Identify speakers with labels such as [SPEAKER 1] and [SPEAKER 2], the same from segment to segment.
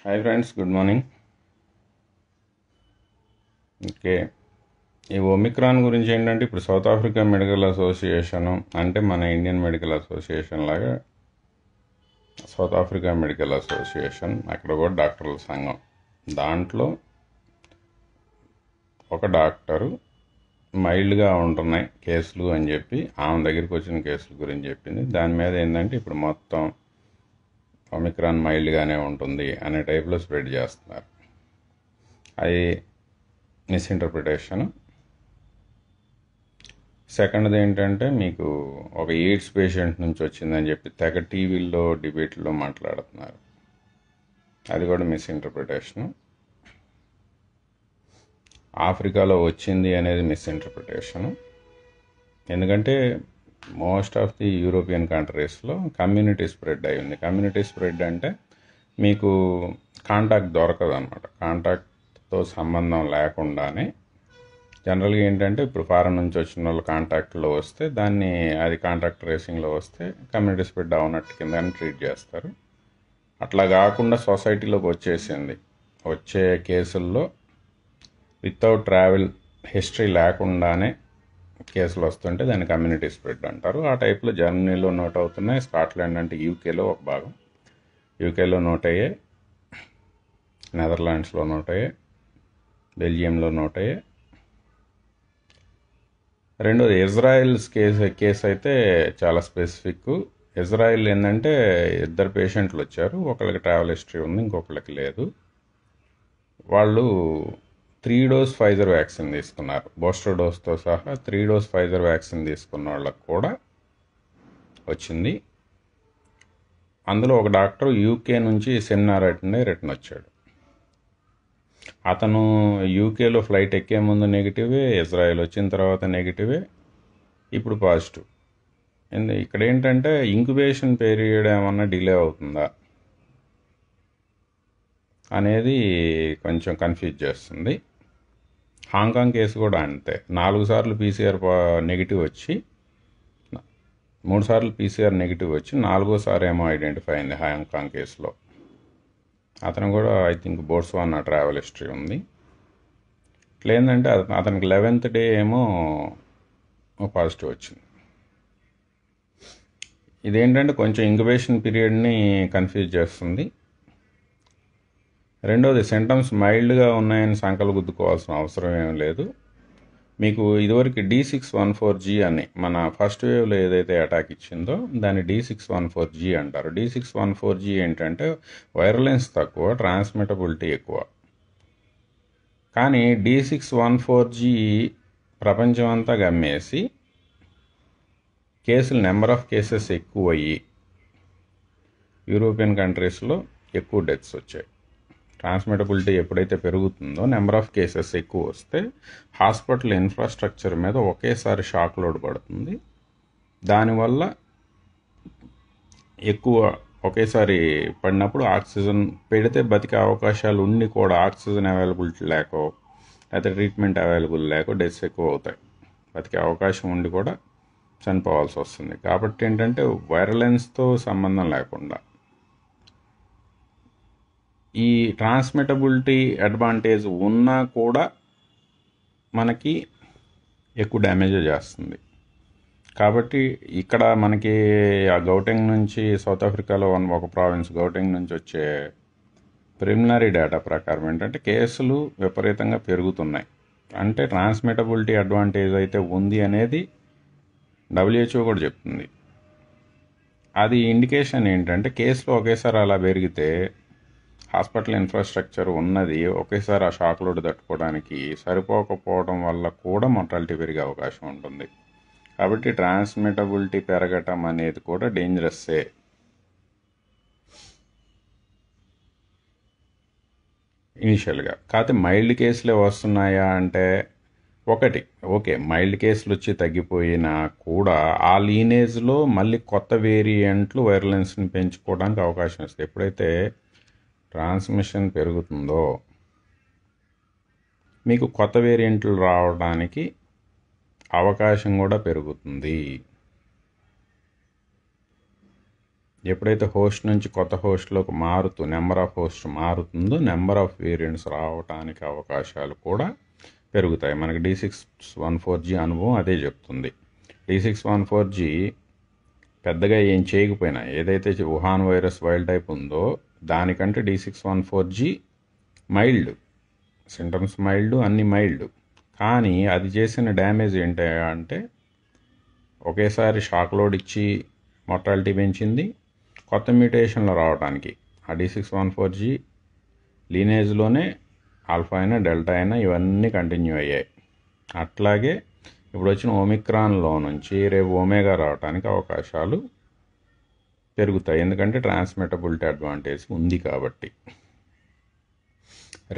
[SPEAKER 1] Hi friends, good morning. Okay, ఈ Omicron గురించి ఏంటంటే ఇప్పుడు సౌత్ ఆఫ్రికా మెడికల్ అసోసియేషను అంటే మన ఇండియన్ మెడికల్ అసోసియేషన్ లాగా సౌత్ ఆఫ్రికా మెడికల్ అసోసియేషన్, అక్కడ కూడా డాక్టర్ల సంఘం. దాంట్లో ఒక డాక్టరు మైల్డ్గా ఉంటున్నాయి కేసులు అని చెప్పి ఆమె దగ్గరికి వచ్చిన కేసుల గురించి చెప్పింది. దాని మీద ఏంటంటే ఇప్పుడు మొత్తం ఒమిక్రాన్ మైల్డ్గానే ఉంటుంది అనే టైప్లో స్ప్రెడ్ చేస్తున్నారు. అది మిస్ఇంటర్ప్రిటేషన్. సెకండ్ది ఏంటంటే మీకు ఒక ఎయిడ్స్ పేషెంట్ నుంచి వచ్చిందని చెప్పి తెగ టీవీల్లో డిబేట్లో మాట్లాడుతున్నారు. అది కూడా మిస్ఇంటర్ప్రిటేషను. ఆఫ్రికాలో వచ్చింది అనేది మిస్ఇంటర్ప్రిటేషను. ఎందుకంటే మోస్ట్ ఆఫ్ ది యూరోపియన్ కంట్రీస్లో కమ్యూనిటీ స్ప్రెడ్ అయి ఉంది. కమ్యూనిటీ స్ప్రెడ్ అంటే మీకు కాంటాక్ట్ దొరకదు అనమాట. కాంటాక్ట్తో సంబంధం లేకుండానే జనరల్గా ఏంటంటే ఇప్పుడు ఫారెన్ నుంచి వచ్చిన వాళ్ళు కాంటాక్ట్లో వస్తే దాన్ని అది కాంటాక్ట్ ట్రేసింగ్లో వస్తే కమ్యూనిటీ స్ప్రెడ్ అవునట్టు కింద ట్రీట్ చేస్తారు. అట్లా కాకుండా సొసైటీలోకి వచ్చేసింది. వచ్చే కేసుల్లో వితౌట్ ట్రావెల్ హిస్టరీ లేకుండానే కేసులు వస్తుంటే దాన్ని కమ్యూనిటీ స్ప్రెడ్ అంటారు. ఆ టైప్లో జర్మనీలో నోట్ అవుతున్నాయి. స్కాట్లాండ్ అంటే యూకేలో ఒక భాగం, యూకేలో నోట్ అయ్యాయి. నెదర్లాండ్స్లో నోట్ అయ్యాయి. బెల్జియంలో నోట్ అయ్యాయి. రెండోది ఇజ్రాయిల్స్ కేసు అయితే చాలా స్పెసిఫిక్. ఇజ్రాయిల్ ఏంటంటే ఇద్దరు పేషెంట్లు వచ్చారు. ఒకళ్ళకి ట్రావెల్ హిస్టరీ ఉంది, ఇంకొకళ్ళకి లేదు. వాళ్ళు 3 డోస్ ఫైజర్ వ్యాక్సిన్ తీసుకున్నారు. బూస్టర్ డోస్తో సహా 3 డోస్ ఫైజర్ వ్యాక్సిన్ తీసుకున్న వాళ్ళకు కూడా వచ్చింది. అందులో ఒక డాక్టర్ యూకే నుంచి సెమినార్ అటెండ్ అయ్యి రిటర్న్ వచ్చాడు. అతను యూకేలో ఫ్లైట్ ఎక్కే ముందు నెగిటివే, ఇజ్రాయెల్ వచ్చిన తర్వాత నెగిటివే, ఇప్పుడు పాజిటివ్. ఇక్కడ ఏంటంటే ఇంక్యుబేషన్ పీరియడ్ ఏమన్నా డిలే అవుతుందా అనేది కొంచెం కన్ఫ్యూజ్ చేస్తుంది. హాంకాంగ్ కేసు కూడా అంతే. 4 సార్లు పీసీఆర్ నెగిటివ్ వచ్చి 3 సార్లు పీసీఆర్ నెగిటివ్ వచ్చి 4వ సారి ఏమో ఐడెంటిఫై అయింది హాంకాంగ్ కేసులో. అతను కూడా I think Botswana travel history ఉంది. ఇట్లా ఏంటంటే అతనికి 11th డే ఏమో పాజిటివ్ వచ్చింది. ఇదేంటంటే కొంచెం ఇంక్యుబేషన్ పీరియడ్ని కన్ఫ్యూజ్ చేస్తుంది. రెండోది సింటమ్స్ మైల్డ్గా ఉన్నాయని సంకలు గుద్దుకోవాల్సిన అవసరం ఏం లేదు. మీకు ఇదివరకు D614G అని మన ఫస్ట్ వేవ్లో ఏదైతే అటాక్ ఇచ్చిందో దాన్ని D614G అంటారు. D614G ఏంటంటే వైరలెన్స్ తక్కువ, ట్రాన్స్మిటబిలిటీ ఎక్కువ. కానీ D614G ప్రపంచం అంతా గమ్మేసి నెంబర్ ఆఫ్ కేసెస్ ఎక్కువ అయ్యి యూరోపియన్ కంట్రీస్లో ఎక్కువ డెత్స్ వచ్చాయి. ట్రాన్స్మిటబిలిటీ ఎప్పుడైతే పెరుగుతుందో నెంబర్ ఆఫ్ కేసెస్ ఎక్కువ వస్తే హాస్పిటల్ ఇన్ఫ్రాస్ట్రక్చర్ మీద ఒకేసారి షాక్ లోడ్ పడుతుంది. దానివల్ల ఎక్కువ ఒకేసారి పడినప్పుడు ఆక్సిజన్ పెడితే బతికే అవకాశాలు ఉండి కూడా ఆక్సిజన్ అవైలబిలిటీ లేకో లేకపోతే ట్రీట్మెంట్ అవైలబుల్ లేకో డెత్స్ ఎక్కువ అవుతాయి. బతికే అవకాశం ఉండి కూడా చనిపోవాల్సి వస్తుంది. కాబట్టి ఏంటంటే వైరలెన్స్తో సంబంధం లేకుండా ఈ ట్రాన్స్మిటబిలిటీ అడ్వాంటేజ్ ఉన్నా కూడా మనకి ఎక్కువ డ్యామేజ్ చేస్తుంది. కాబట్టి ఇక్కడ మనకి ఆ గౌటెంగ్ నుంచి సౌత్ ఆఫ్రికాలో ఒక ప్రావిన్స్ గౌటెంగ్ నుంచి వచ్చే ప్రిలిమినరీ డేటా ప్రకారం ఏంటంటే కేసులు విపరీతంగా పెరుగుతున్నాయి. అంటే ట్రాన్స్మిటబిలిటీ అడ్వాంటేజ్ అయితే ఉంది అనేది WHO కూడా చెప్తుంది. అది ఇండికేషన్ ఏంటంటే కేసులు ఒకేసారి అలా పెరిగితే హాస్పిటల్ ఇన్ఫ్రాస్ట్రక్చర్ ఉన్నది ఒకేసారి ఆ షాక్ లోడ్ తట్టుకోవడానికి సరిపోకపోవడం వల్ల కూడా mortality పెరిగే అవకాశం ఉంటుంది. కాబట్టి ట్రాన్స్మిటబిలిటీ పెరగటం అనేది కూడా డేంజరస్సే. ఇనిషియల్గా కాకపోతే మైల్డ్ కేసులే వస్తున్నాయా అంటే ఒకటి ఓకే, మైల్డ్ కేసులు వచ్చి తగ్గిపోయినా కూడా ఆ లీనేజ్లో మళ్ళీ కొత్త వేరియంట్లు వైరలెన్స్ని పెంచుకోవడానికి అవకాశం వస్తుంది. ఎప్పుడైతే ట్రాన్స్మిషన్ పెరుగుతుందో మీకు కొత్త వేరియంట్లు రావడానికి అవకాశం కూడా పెరుగుతుంది. ఎప్పుడైతే హోస్ట్ నుంచి కొత్త హోస్ట్లోకి మారుతూ నెంబర్ ఆఫ్ హోస్ట్ మారుతుందో నెంబర్ ఆఫ్ వేరియంట్స్ రావడానికి అవకాశాలు కూడా పెరుగుతాయి. మనకి D614G అనుభవం అదే చెప్తుంది. D614G పెద్దగా ఏం చేయకపోయినా, ఏదైతే వుహాన్ వైరస్ వైల్డ్ టైప్ ఉందో దానికంటే D614G మైల్డ్, సింటమ్స్ మైల్డ్, అన్ని మైల్డ్. కానీ అది చేసిన డ్యామేజ్ ఏంటి అంటే ఒకేసారి షాక్ లోడ్ ఇచ్చి mortality పెంచింది. కొత్త మ్యూటేషన్లు రావడానికి ఆ D614G లీనేజ్లోనే ఆల్ఫా అయినా డెల్టా అయినా ఇవన్నీ కంటిన్యూ అయ్యాయి. అట్లాగే ఇప్పుడు వచ్చిన ఒమిక్రాన్లో నుంచి రేపు ఒమేగా రావడానికి అవకాశాలు పెరుగుతాయి, ఎందుకంటే ట్రాన్స్మిటబిలిటీ అడ్వాంటేజ్ ఉంది కాబట్టి.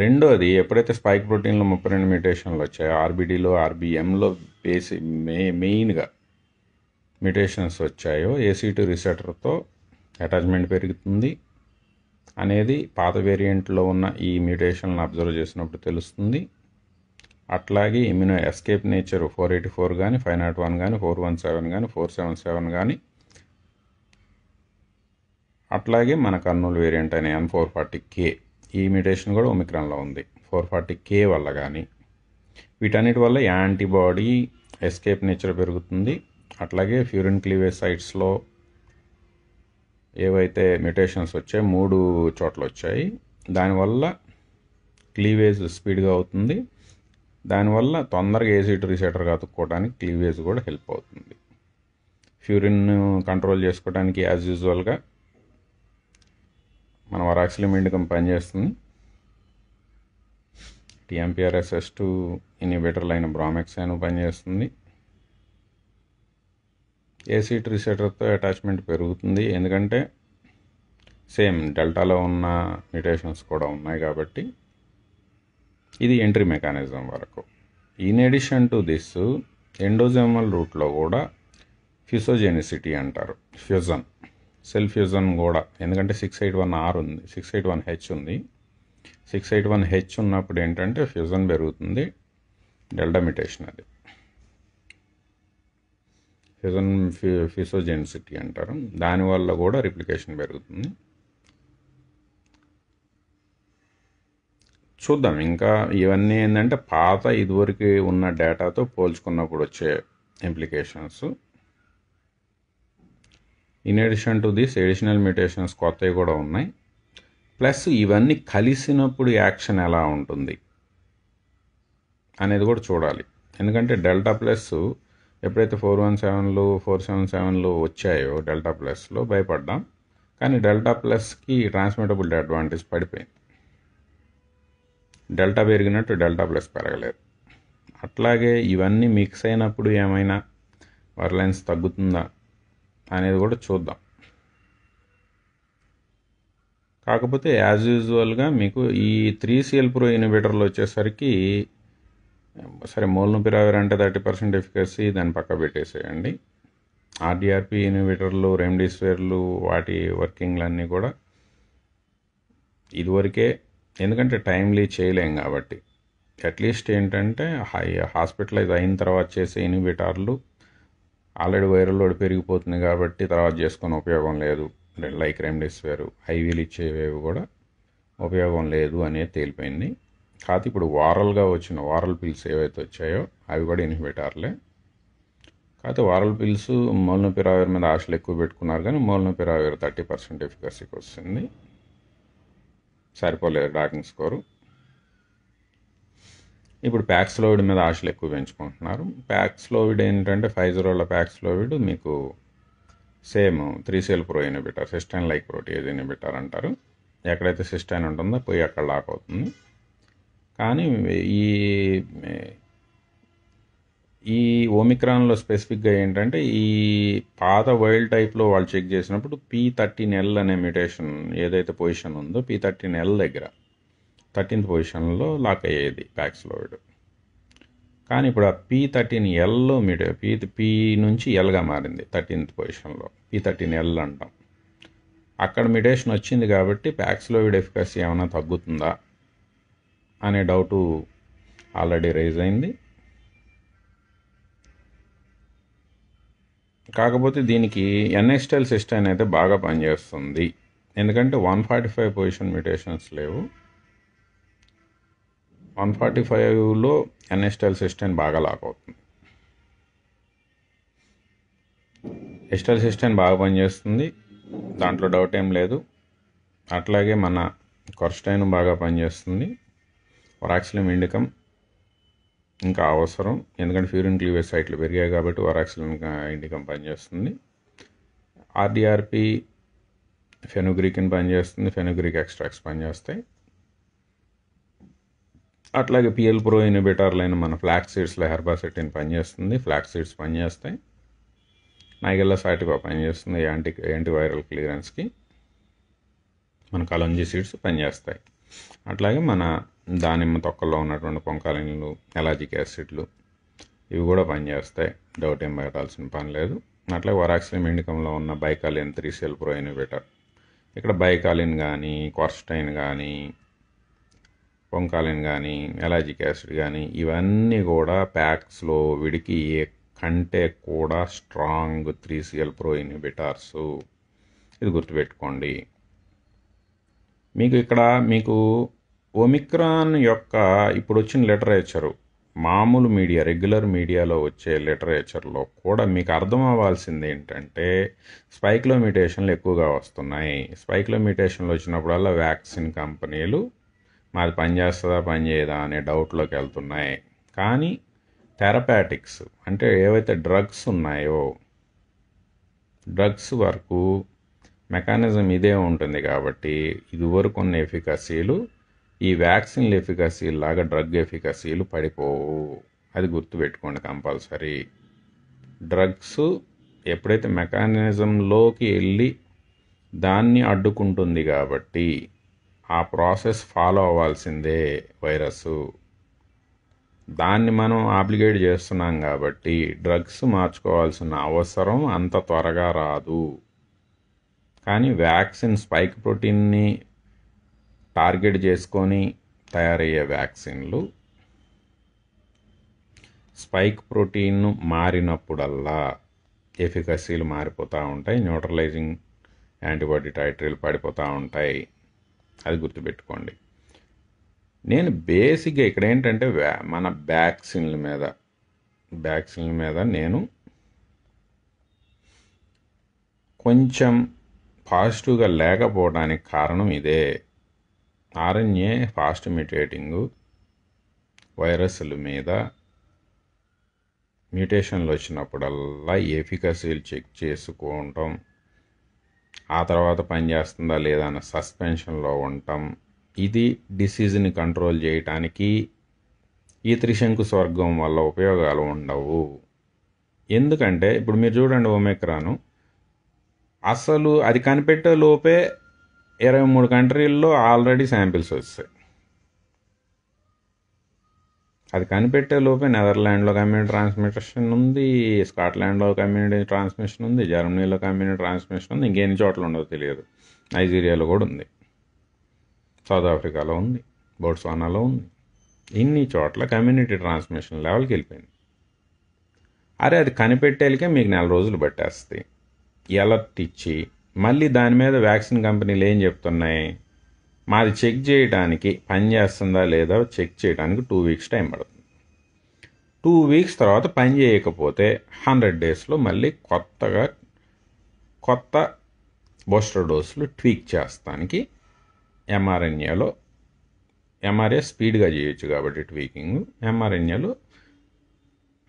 [SPEAKER 1] రెండోది, ఎప్పుడైతే స్పైక్ ప్రోటీన్లో 32 మ్యూటేషన్లు వచ్చాయో, ఆర్బిడిలో ఆర్బిఎంలో మెయిన్గా మ్యూటేషన్స్ వచ్చాయో, AC2 రిసెప్టర్తో అటాచ్మెంట్ పెరుగుతుంది అనేది పాత వేరియంట్లో ఉన్న ఈ మ్యూటేషన్లను అబ్జర్వ్ చేసినప్పుడు తెలుస్తుంది. అట్లాగే ఇమ్యూనో ఎస్కేప్ నేచర్ 484 కానీ 501 కానీ 417 కానీ 477 కానీ, అట్లాగే మన కర్నూలు వేరియంట్ అయిన N440K ఈ మ్యూటేషన్ కూడా ఒమిక్రాన్లో ఉంది. 440K వల్ల కానీ వీటన్నిటి వల్ల యాంటీబాడీ ఎస్కేప్ నేచర్ పెరుగుతుంది. అట్లాగే ఫ్యూరిన్ క్లీవేజ్ సైట్స్లో ఏవైతే మ్యూటేషన్స్ వచ్చాయో 3 చోట్ల వచ్చాయి, దానివల్ల క్లీవేజ్ స్పీడ్గా అవుతుంది. దానివల్ల తొందరగా AC2 రిసెప్టర్ అతుక్కోవడానికి క్లీవేజ్ కూడా హెల్ప్ అవుతుంది. ఫ్యూరిన్ కంట్రోల్ చేసుకోవడానికి యాజ్ యూజువల్గా మన వరాక్సిలిమిండికం పనిచేస్తుంది. TMPRSS2 ఇన్హిబిటర్లు అయిన బ్రామెక్సైన్ పనిచేస్తుంది. AC2 రిసెప్టర్తో అటాచ్మెంట్ పెరుగుతుంది, ఎందుకంటే సేమ్ డెల్టాలో ఉన్న మ్యూటేషన్స్ కూడా ఉన్నాయి కాబట్టి. ఇది ఎంట్రీ మెకానిజం వరకు. ఇన్ ఎడిషన్ టు దిస్, ఎండోజోమల్ రూట్లో కూడా ఫ్యూసోజెనిసిటీ అంటారు, ఫ్యూజన్, సెల్ ఫ్యూజన్ కూడా. ఎందుకంటే 681R ఉంది, 681H ఉంది. 681H ఉన్నప్పుడు ఏంటంటే ఫ్యూజన్ పెరుగుతుంది, డెల్టా మ్యూటేషన్ అది ఫ్యూజన్ ఫ్యూసోజెనిసిటీ అంటారు. దానివల్ల కూడా రిప్లికేషన్ పెరుగుతుంది. చూద్దాం ఇంకా. ఇవన్నీ ఏంటంటే పాత ఇదివరకు ఉన్న డేటాతో పోల్చుకున్నప్పుడు వచ్చే implications. In addition to this, additional mutations కొత్తవి కూడా ఉన్నాయి. ప్లస్ ఇవన్నీ కలిసినప్పుడు యాక్షన్ ఎలా ఉంటుంది అనేది కూడా చూడాలి. ఎందుకంటే డెల్టా ప్లస్ ఎప్పుడైతే 417లు 477లు వచ్చాయో డెల్టా ప్లస్లో భయపడ్డాం, కానీ డెల్టా ప్లస్కి ట్రాన్స్మిటబిలిటీ అడ్వాంటేజ్ పడిపోయింది. డెల్టా పెరిగినట్టు డెల్టా ప్లస్ పెరగలేదు. అట్లాగే ఇవన్నీ మిక్స్ అయినప్పుడు ఏమైనా వర్లెన్స్ తగ్గుతుందా అనేది కూడా చూద్దాం. కాకపోతే యాజ్ యూజువల్గా మీకు ఈ 3CL ప్రో ఇన్హిబిటర్లు వచ్చేసరికి, సరే మోల్నుపిరావిర్ అంటే 30% ఎఫికసీ, దాన్ని పక్క పెట్టేసేయండి. RDRP ఇన్హిబిటర్లు, రెమ్డెసివిర్లు, వాటి వర్కింగ్లన్నీ కూడా ఇదివరకే, ఎందుకంటే టైమ్లీ చేయలేం కాబట్టి. అట్లీస్ట్ ఏంటంటే హాస్పిటలైజ్ అయిన తర్వాత చేసే ఇన్హిబిటర్లు ఆల్రెడీ వైరల్ లోడ్ పెరిగిపోతుంది కాబట్టి తర్వాత చేసుకొని ఉపయోగం లేదు. లైక్ రెమ్డెసివిర్, ఐవీలు ఇచ్చేవేవి కూడా ఉపయోగం లేదు అనేది తేలిపోయింది. కాకపోతే ఇప్పుడు వారల్గా వచ్చిన వారల్ పిల్స్ ఏవైతే వచ్చాయో అవి కూడా ఇన్హిబిటర్లే. కాకపోతే వారల్ పిల్స్ మోల్నుపిరావిర్ మీద ఆశలు ఎక్కువ పెట్టుకున్నారు, కానీ మోల్నుపిరావిర్ 30% ఎఫికసీకి వస్తుంది, సరిపోలేదు డాకింగ్ స్కోరు. ఇప్పుడు ప్యాక్స్లోవిడ్ మీద ఆశలు ఎక్కువ పెంచుకుంటున్నారు. ప్యాక్స్లోవిడ్ ఏంటంటే ఫైజర్ వాళ్ళ ప్యాక్స్లోవిడ్ మీకు same 3CL pro inhibitor, cystine like protease inhibitor అంటారు. ఎక్కడైతే సిస్టైన్ ఉంటుందో పోయి అక్కడ లాక్ అవుతుంది. కానీ ఈ ఒమిక్రాన్లో స్పెసిఫిక్గా ఏంటంటే ఈ పాత వైల్డ్ టైప్లో వాళ్ళు చెక్ చేసినప్పుడు P13L అనే మ్యూటేషన్ ఏదైతే పొజిషన్ ఉందో P13L దగ్గర 13th పొజిషన్లో లాక్ అయ్యేది ప్యాక్స్లోవిడ్. కానీ ఇప్పుడు ఆ P13Lలో P నుంచి Lగా మారింది 13th పొజిషన్లో, P13L అంటాం. అక్కడ మ్యూటేషన్ వచ్చింది కాబట్టి ప్యాక్స్లోవిడ్ ఎఫికసీ ఏమైనా తగ్గుతుందా అనే డౌటు ఆల్రెడీ రైజ్ అయింది. కాకపోతే దీనికి ఎన్ఎస్టెల్ సిస్టమ్ అయితే బాగా పనిచేస్తుంది. ఎందుకంటే 145 పొజిషన్ మ్యూటేషన్స్ లేవు. 145లో ఎన్ఎస్టెల్ సిస్టమ్ బాగా లాక్ అవుతుంది. ఎస్టెల్ సిస్టమ్ బాగా పనిచేస్తుంది, దాంట్లో డౌట్ ఏం లేదు. అట్లాగే మన కొర్స్టైన్ బాగా పనిచేస్తుంది. వరాక్సిలిన్ ఇండికం ఇంకా అవసరం, ఎందుకంటే ఫ్యూరిన్ క్లీవేజ్ సైట్లు పెరిగాయి కాబట్టి వరాక్సిలిన్ ఇండికం పనిచేస్తుంది. ఆర్డిఆర్పి ఫెనుగ్రీకిన్ పనిచేస్తుంది, ఫెనుగ్రీక్ ఎక్స్ట్రాక్ట్స్ పనిచేస్తాయి. అట్లాగే పిఎల్ ప్రో ఇన్హిబిటర్లైన మన ఫ్లాక్ సీడ్స్లో హెర్బాసెటిన్ పనిచేస్తుంది, ఫ్లాక్ సీడ్స్ పనిచేస్తాయి. నైగెల్లా సాటివా పనిచేస్తుంది యాంటీవైరల్ క్లియరెన్స్కి. మన కలంజీ సీడ్స్ పనిచేస్తాయి. అట్లాగే మన దానిమ్మ తొక్కల్లో ఉన్నటువంటి పొంకాలిన్లు, ఎలాజిక్ యాసిడ్లు ఇవి కూడా పనిచేస్తాయి, డౌట్ ఏం పెట్టాల్సిన పని లేదు. అట్లాగే వరాక్సిలిన్ ఇండికంలో ఉన్న బైకాలిన్ 3CL ప్రో ఇన్హిబిటర్, ఇక్కడ బైకాలిన్ కానీ క్వర్స్టైన్ కానీ పొంకాలిన్ కానీ ఎలాజిక్ యాసిడ్ కానీ ఇవన్నీ కూడా ప్యాక్స్లో విడికి కంటే కూడా స్ట్రాంగ్ 3CL ప్రో ఇన్హిబిటర్స్. ఇది గుర్తుపెట్టుకోండి. మీకు ఒమిక్రాన్ యొక్క ఇప్పుడు వచ్చిన లిటరేచరు, మామూలు మీడియా రెగ్యులర్ మీడియాలో వచ్చే లిటరేచర్లో కూడా మీకు అర్థం అవ్వాల్సింది ఏంటంటే స్పైక్లో మ్యూటేషన్లు ఎక్కువగా వస్తున్నాయి. స్పైక్లో మ్యూటేషన్లు వచ్చినప్పుడల్లా వ్యాక్సిన్ కంపెనీలు మాది పనిచేస్తుందా పనిచేయదా అనే డౌట్లోకి వెళ్తున్నాయి. కానీ థెరపాటిక్స్ అంటే ఏవైతే డ్రగ్స్ ఉన్నాయో డ్రగ్స్ వరకు మెకానిజం ఇదే ఉంటుంది కాబట్టి ఇదివరకు ఉన్న ఎఫికసీలు ఈ వ్యాక్సిన్ల ఎఫికసీలు లాగా డ్రగ్ ఎఫికసీలు పడిపోవు. అది గుర్తుపెట్టుకోండి కంపల్సరీ. డ్రగ్స్ ఎప్పుడైతే మెకానిజంలోకి వెళ్ళి దాన్ని అడ్డుకుంటుంది కాబట్టి ఆ ప్రాసెస్ ఫాలో అవ్వాల్సిందే వైరస్. దాన్ని మనం ఆబ్లిగేట్ చేస్తున్నాం కాబట్టి డ్రగ్స్ మార్చుకోవాల్సిన అవసరం అంత త్వరగా రాదు. కానీ వ్యాక్సిన్ స్పైక్ ప్రోటీన్ని టార్గెట్ చేసుకొని తయారయ్యే వ్యాక్సిన్లు స్పైక్ ప్రోటీన్ మారినప్పుడల్లా ఎఫికసీలు మారిపోతూ ఉంటాయి, న్యూట్రలైజింగ్ యాంటీబాడీ టైట్రీలు పడిపోతూ ఉంటాయి. అది గుర్తుపెట్టుకోండి. నేను బేసిక్గా ఇక్కడ ఏంటంటే మన వ్యాక్సిన్ల మీద నేను కొంచెం పాజిటివ్గా లేకపోవడానికి కారణం ఇదే. ఆర్ఎన్ఏ ఫాస్ట్ మ్యూటేటింగ్ వైరస్ల మీద మ్యూటేషన్లు వచ్చినప్పుడల్లా ఎఫికసీలు చెక్ చేసుకోవటం, ఆ తర్వాత పనిచేస్తుందా లేదా అన్న సస్పెన్షన్లో ఉండటం, ఇది డిసీజ్ని కంట్రోల్ చేయటానికి ఈ త్రిశంకు స్వర్గం వల్ల ఉపయోగాలు ఉండవు. ఎందుకంటే ఇప్పుడు మీరు చూడండి, ఒమిక్రాన్ అసలు అది కనిపెట్టే లోపే 23 కంట్రీల్లో ఆల్రెడీ శాంపిల్స్ వచ్చాయి. అది కనిపెట్టే లోపే నెదర్లాండ్లో కమ్యూనిటీ ట్రాన్స్మిషన్ ఉంది, స్కాట్లాండ్లో కమ్యూనిటీ ట్రాన్స్మిషన్ ఉంది, జర్మనీలో కమ్యూనిటీ ట్రాన్స్మిషన్ ఉంది, ఇంకెన్ని చోట్ల ఉండదో తెలియదు. నైజీరియాలో కూడా ఉంది, సౌత్ ఆఫ్రికాలో ఉంది, బోట్స్వానాలో ఉంది. ఇన్ని చోట్ల కమ్యూనిటీ ట్రాన్స్మిషన్ లెవెల్కి వెళ్ళిపోయింది. అరే అది కనిపెట్టేలకే మీకు 4 రోజులు పట్టేస్తాయి. ఎలర్ట్ ఇచ్చి మళ్ళీ దాని మీద వ్యాక్సిన్ కంపెనీలు ఏం చెప్తున్నాయి, మాది చెక్ చేయడానికి పని చేస్తుందా లేదా చెక్ చేయడానికి 2 వీక్స్ టైం పడుతుంది. 2 వీక్స్ తర్వాత పని చేయకపోతే 100 డేస్లో మళ్ళీ కొత్త బూస్టర్ డోసులు ట్వీక్ చేస్తానికి ఎంఆర్ఏ స్పీడ్గా చేయొచ్చు కాబట్టి ట్వీకింగ్, ఎంఆర్ఎన్ఏలో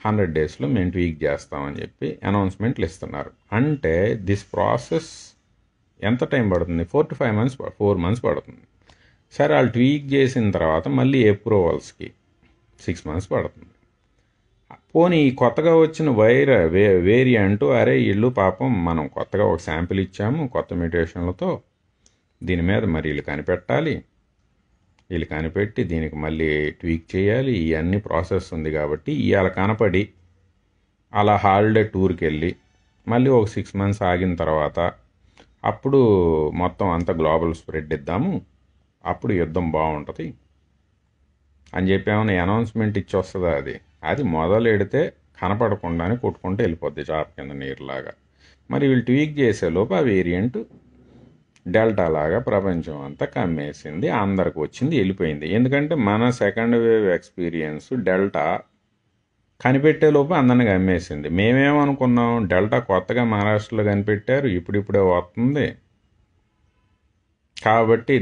[SPEAKER 1] 100 డేస్లో మేము ట్వీక్ చేస్తామని చెప్పి అనౌన్స్మెంట్లు ఇస్తున్నారు. అంటే దిస్ ప్రాసెస్ ఎంత టైం పడుతుంది? 4 to 5 months, 4 months పడుతుంది. సరే వాళ్ళు ట్వీక్ చేసిన తర్వాత మళ్ళీ అప్రూవల్స్కి 6 months పడుతుంది. పోనీ కొత్తగా వచ్చిన వేరియంట్, అరే వీళ్ళు పాపం మనం కొత్తగా ఒక శాంపిల్ ఇచ్చాము కొత్త మ్యూటేషన్లతో, దీని మీద మరి వీళ్ళు కనిపెట్టి దీనికి మళ్ళీ ట్వీక్ చేయాలి, ఇవన్నీ ప్రాసెస్ ఉంది కాబట్టి ఇవాళ కనపడి అలా హాలిడే టూర్కి వెళ్ళి మళ్ళీ ఒక 6 months ఆగిన తర్వాత అప్పుడు మొత్తం అంతా గ్లోబల్ స్ప్రెడ్ ఇద్దాము, అప్పుడు యుద్ధం బాగుంటుంది అని చెప్పి ఏమైనా అనౌన్స్మెంట్ ఇచ్చి వస్తుందా? అది మొదలెడితే కనపడకుండానే కొట్టుకుంటూ వెళ్ళిపోద్ది చాప కింద నీరులాగా. మరి వీళ్ళు ట్వీక్ చేసేలోపు ఆ వేరియంట్ డెల్టా లాగా ప్రపంచం అంతా కమ్మేసింది, అందరికి వచ్చింది, వెళ్ళిపోయింది. ఎందుకంటే మన సెకండ్ వేవ్ ఎక్స్పీరియన్స్ డెల్టా కనిపెట్టేలోపు అందరిని కమ్మేసింది. మేమేమనుకున్నాం, డెల్టా కొత్తగా మహారాష్ట్రలో కనిపెట్టారు, ఇప్పుడిప్పుడే వస్తుంది కాబట్టి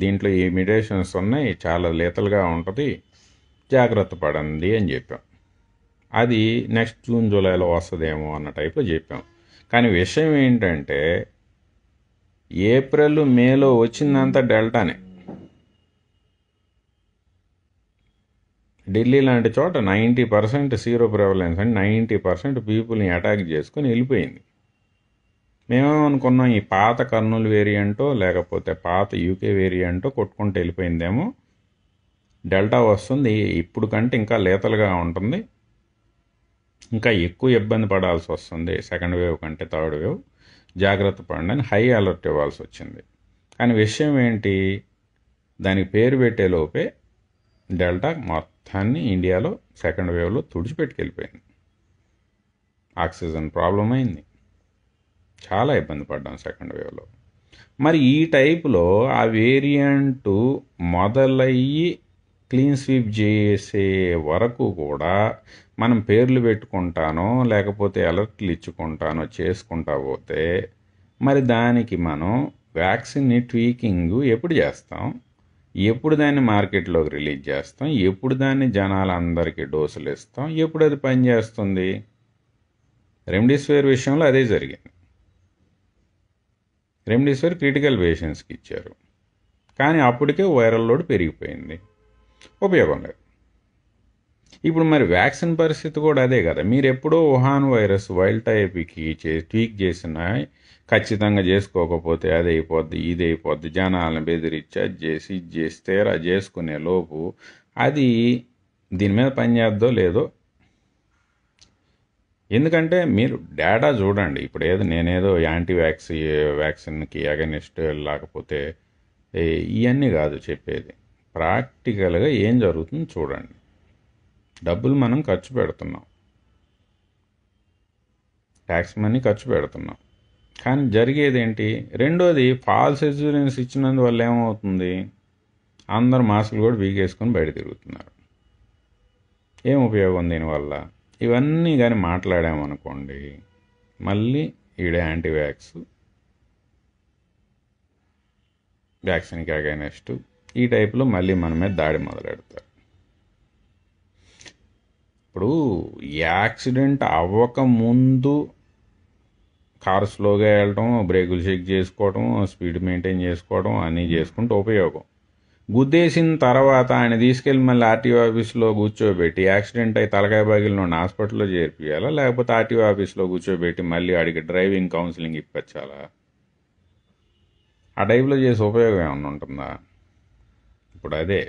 [SPEAKER 1] దీంట్లో ఈ మ్యుటేషన్స్ ఉన్నాయి, చాలా లీతల్గా ఉంటుంది, జాగ్రత్త పడండి అని చెప్పాం. అది నెక్స్ట్ జూన్ జూలైలో వస్తుందేమో అన్న టైప్లో చెప్పాం. కానీ విషయం ఏంటంటే ఏప్రిల్ మేలో వచ్చిందంతా డెల్టానే. ఢిల్లీ లాంటి చోట 90% జీరో ప్రివలెన్స్ అంటే 90% పీపుల్ని అటాక్ చేసుకుని వెళ్ళిపోయింది. మేమేమనుకున్నాం, ఈ పాత కర్నూలు వేరియంటో లేకపోతే పాత యూకే వేరియంటో కొట్టుకుంటూ వెళ్ళిపోయిందేమో, డెల్టా వస్తుంది, ఇప్పుడు కంటే ఇంకా లేతలుగా ఉంటుంది, ఇంకా ఎక్కువ ఇబ్బంది పడాల్సి వస్తుంది సెకండ్ వేవ్ కంటే థర్డ్ వేవ్, జాగ్రత్త పడండి అని హై అలర్ట్ ఇవ్వాల్సి వచ్చింది. కానీ విషయం ఏంటి, దానికి పేరు పెట్టేలోపే డెల్టా మొత్తాన్ని ఇండియాలో సెకండ్ వేవ్లో తుడిచిపెట్టుకెళ్ళిపోయింది. ఆక్సిజన్ ప్రాబ్లం అయింది, చాలా ఇబ్బంది పడ్డాం సెకండ్ వేవ్లో. మరి ఈ టైపులో ఆ వేరియంట్ మొదలయ్యి క్లీన్ స్వీప్ చేసే వరకు కూడా మనం పేర్లు పెట్టుకుంటానో లేకపోతే అలర్ట్లు ఇచ్చుకుంటానో చేసుకుంటా పోతే మరి దానికి మనం వ్యాక్సిన్ని ట్వీకింగ్ ఎప్పుడు చేస్తాం, ఎప్పుడు దాన్ని మార్కెట్లోకి రిలీజ్ చేస్తాం, ఎప్పుడు దాన్ని జనాలందరికీ డోసులు ఇస్తాం, ఎప్పుడు అది పనిచేస్తుంది? రెమ్డెసివిర్ విషయంలో అదే జరిగింది. రెమ్డెసివిర్ క్రిటికల్ పేషెంట్స్కి ఇచ్చారు, కానీ అప్పటికే వైరల్ లోడ్ పెరిగిపోయింది, ఉపయోగం లేదు. ఇప్పుడు మరి వ్యాక్సిన్ పరిస్థితి కూడా అదే కదా. మీరు ఎప్పుడో వుహాన్ వైరస్ వైల్డ్ టైప్కి ట్వీక్ చేసిన ఖచ్చితంగా చేసుకోకపోతే అది అయిపోద్ది, ఇది అయిపోద్ది, జనాలను బెదిరించి అది చేసి ఇది చేస్తే అది చేసుకునే లోపు అది దీని మీద పనిచేద్దో లేదో. ఎందుకంటే మీరు డేటా చూడండి. ఇప్పుడు నేనేదో యాంటీ వ్యాక్సిన్కి అగనిస్ట్ లేకపోతే ఇవన్నీ కాదు చెప్పేది, ప్రాక్టికల్గా ఏం జరుగుతుందో చూడండి. డబ్బులు మనం ఖర్చు పెడుతున్నాం, ట్యాక్స్ మనీ ఖర్చు పెడుతున్నాం, కానీ జరిగేది ఏంటి? రెండోది, ఫాల్స్ ఎష్యూరెన్స్ ఇచ్చినందువల్ల ఏమవుతుంది, అందరు మాస్కులు కూడా బీగేసుకొని బయట తిరుగుతున్నారు. ఏం ఉపయోగం దీనివల్ల? ఇవన్నీ కానీ మాట్లాడామనుకోండి, మళ్ళీ ఈడ యాంటీ వ్యాక్సిన్కి అగైనెస్ట్ ఈ టైప్లో మళ్ళీ మన మీద దాడి మొదలెడతారు. ఇప్పుడు యాక్సిడెంట్ అవ్వకముందు కారు స్లోగా వెళ్ళటం, బ్రేకులు చెక్ చేసుకోవడం, స్పీడ్ మెయింటైన్ చేసుకోవడం అన్నీ చేసుకుంటే ఉపయోగం. గుద్దేసిన తర్వాత ఆయన తీసుకెళ్ళి మళ్ళీ ఆర్టీఓ ఆఫీస్లో కూర్చోబెట్టి యాక్సిడెంట్ అయి తలకాయ పగిలిన హాస్పిటల్లో చేర్పియాలా, లేకపోతే ఆర్టీఓ ఆఫీస్లో కూర్చోబెట్టి మళ్ళీ ఆడికి డ్రైవింగ్ కౌన్సిలింగ్ ఇప్పించాలా? ఆ టైప్లో చేసే ఉపయోగం ఏమన్నా ఉంటుందా? ఇప్పుడు అదే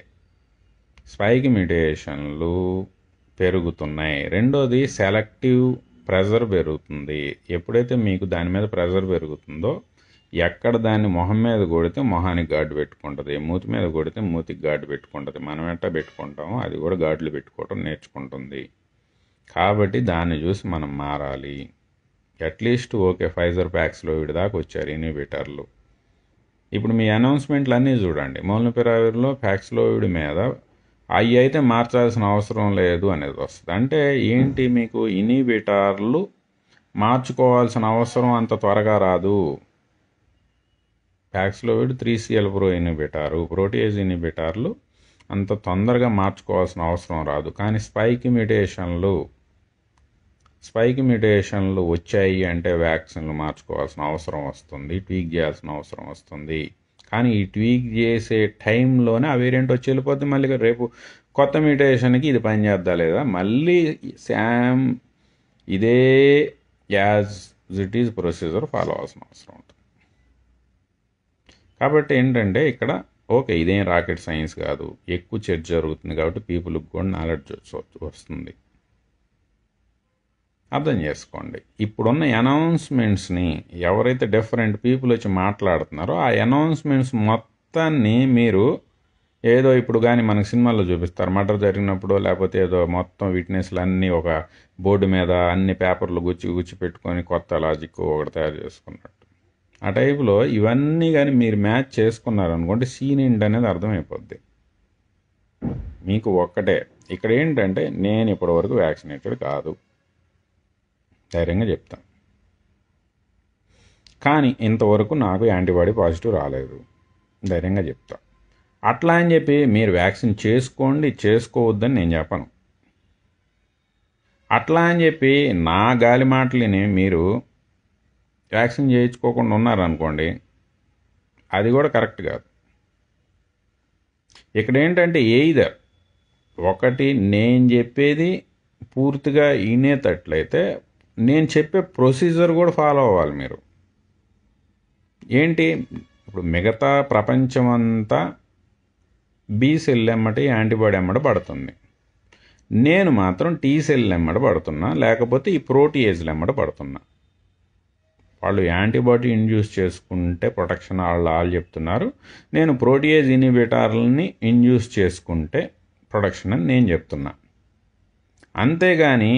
[SPEAKER 1] స్పైక్ మ్యుటేషన్లు పెరుగుతున్నాయి. రెండోది, సెలెక్టివ్ ప్రెజర్ పెరుగుతుంది. ఎప్పుడైతే మీకు దాని మీద ప్రెజర్ పెరుగుతుందో, ఎక్కడ దాన్ని మొహం మీద కొడితే మొహానికి గార్డు పెట్టుకుంటుంది, మూతి మీద కొడితే మూతికి గార్డు పెట్టుకుంటుంది. మనం ఎట్టా పెట్టుకుంటామో అది కూడా గార్డులు పెట్టుకోవటం నేర్చుకుంటుంది. కాబట్టి దాన్ని చూసి మనం మారాలి. అట్లీస్ట్ ఓకే, ఫైజర్ ప్యాక్స్లోవిడ్ దాకా వచ్చారు ఇన్హిబిటర్లు. ఇప్పుడు మీ అనౌన్స్మెంట్లు అన్నీ చూడండి, మోల్నుపిరావిర్లో ప్యాక్స్లోవిడ్ మీద అవి అయితే మార్చాల్సిన అవసరం లేదు అనేది వస్తుంది. అంటే ఏంటి, మీకు ఇన్హిబిటర్లు మార్చుకోవాల్సిన అవసరం అంత త్వరగా రాదు. ప్యాక్స్లోవిడ్ 3CL ప్రో ఇన్హిబిటారు, ప్రోటీయేజ్ ఇన్హిబిటార్లు అంత తొందరగా మార్చుకోవాల్సిన అవసరం రాదు. కానీ స్పైక్ మ్యుటేషన్లు వచ్చాయి అంటే వ్యాక్సిన్లు మార్చుకోవాల్సిన అవసరం వస్తుంది, ట్వీక్ చేయాల్సిన అవసరం వస్తుంది. కానీ ఈ ట్వీక్ చేసే టైంలోనే ఆ వేరియంట్ వచ్చి వెళ్ళిపోతే మళ్ళీ రేపు కొత్త మ్యుటేషన్కి ఇది పనిచేద్దా లేదా, మళ్ళీ ఇదే as it is procedure follow అవ్వాల్సిన అవసరం ఉంటుంది. కాబట్టి ఏంటంటే ఇక్కడ ఓకే, ఇదేం రాకెట్ సైన్స్ కాదు, ఎక్కువ చర్చ జరుగుతుంది కాబట్టి పీపుల్కి కూడా నాలెడ్జ్ వస్తుంది. అర్థం చేసుకోండి. ఇప్పుడున్న అనౌన్స్మెంట్స్ని ఎవరైతే డిఫరెంట్ పీపుల్ వచ్చి మాట్లాడుతున్నారో ఆ అనౌన్స్మెంట్స్ మొత్తాన్ని మీరు ఏదో ఇప్పుడు కానీ మనకు సినిమాల్లో చూపిస్తారు మర్డర్ జరిగినప్పుడు, లేకపోతే ఏదో మొత్తం విట్నెస్లు అన్నీ ఒక బోర్డు మీద అన్ని పేపర్లు గుచ్చి పెట్టుకొని కొత్త లాజిక్ ఒకటి తయారు చేసుకున్నట్టు. ఆ టైపులో ఇవన్నీ కానీ మీరు మ్యాచ్ చేసుకున్నారనుకోండి సీన్ ఏంటనేది అర్థమైపోద్ది మీకు. ఒక్కటే ఇక్కడ ఏంటంటే నేను ఇప్పటివరకు వ్యాక్సినేటెడ్ కాదు, ధైర్యంగా చెప్తాను. కానీ ఇంతవరకు నాకు యాంటీబాడీ పాజిటివ్ రాలేదు, ధైర్యంగా చెప్తా. అట్లా అని చెప్పి మీరు వ్యాక్సిన్ చేసుకోండి చేసుకోవద్దని నేను చెప్పను. అట్లా అని చెప్పి నా గాలి మాటలని మీరు వ్యాక్సిన్ చేయించుకోకుండా ఉన్నారనుకోండి, అది కూడా కరెక్ట్ కాదు. ఇక్కడ ఏంటంటే ఎయిదర్ ఒకటి నేను చెప్పేది పూర్తిగా వినేటట్లయితే నేను చెప్పే ప్రొసీజర్ కూడా ఫాలో అవ్వాలి మీరు. ఏంటి ఇప్పుడు మిగతా ప్రపంచం అంతా బి సెల్ ఎమ్మటి యాంటీబాడీ ఎమ్మట పడుతుంది, నేను మాత్రం టీ సెల్ ఎమ్మట పడుతున్నా, లేకపోతే ఈ ప్రోటీయేజ్లు ఎమ్మట పడుతున్నా. వాళ్ళు యాంటీబాడీ ఇండ్యూస్ చేసుకుంటే ప్రొటెక్షన్ వాళ్ళు చెప్తున్నారు, నేను ప్రోటీయేజ్ ఇన్హిబిటార్లని ఇండ్యూస్ చేసుకుంటే ప్రొటెక్షన్ అని నేను చెప్తున్నా. అంతేగాని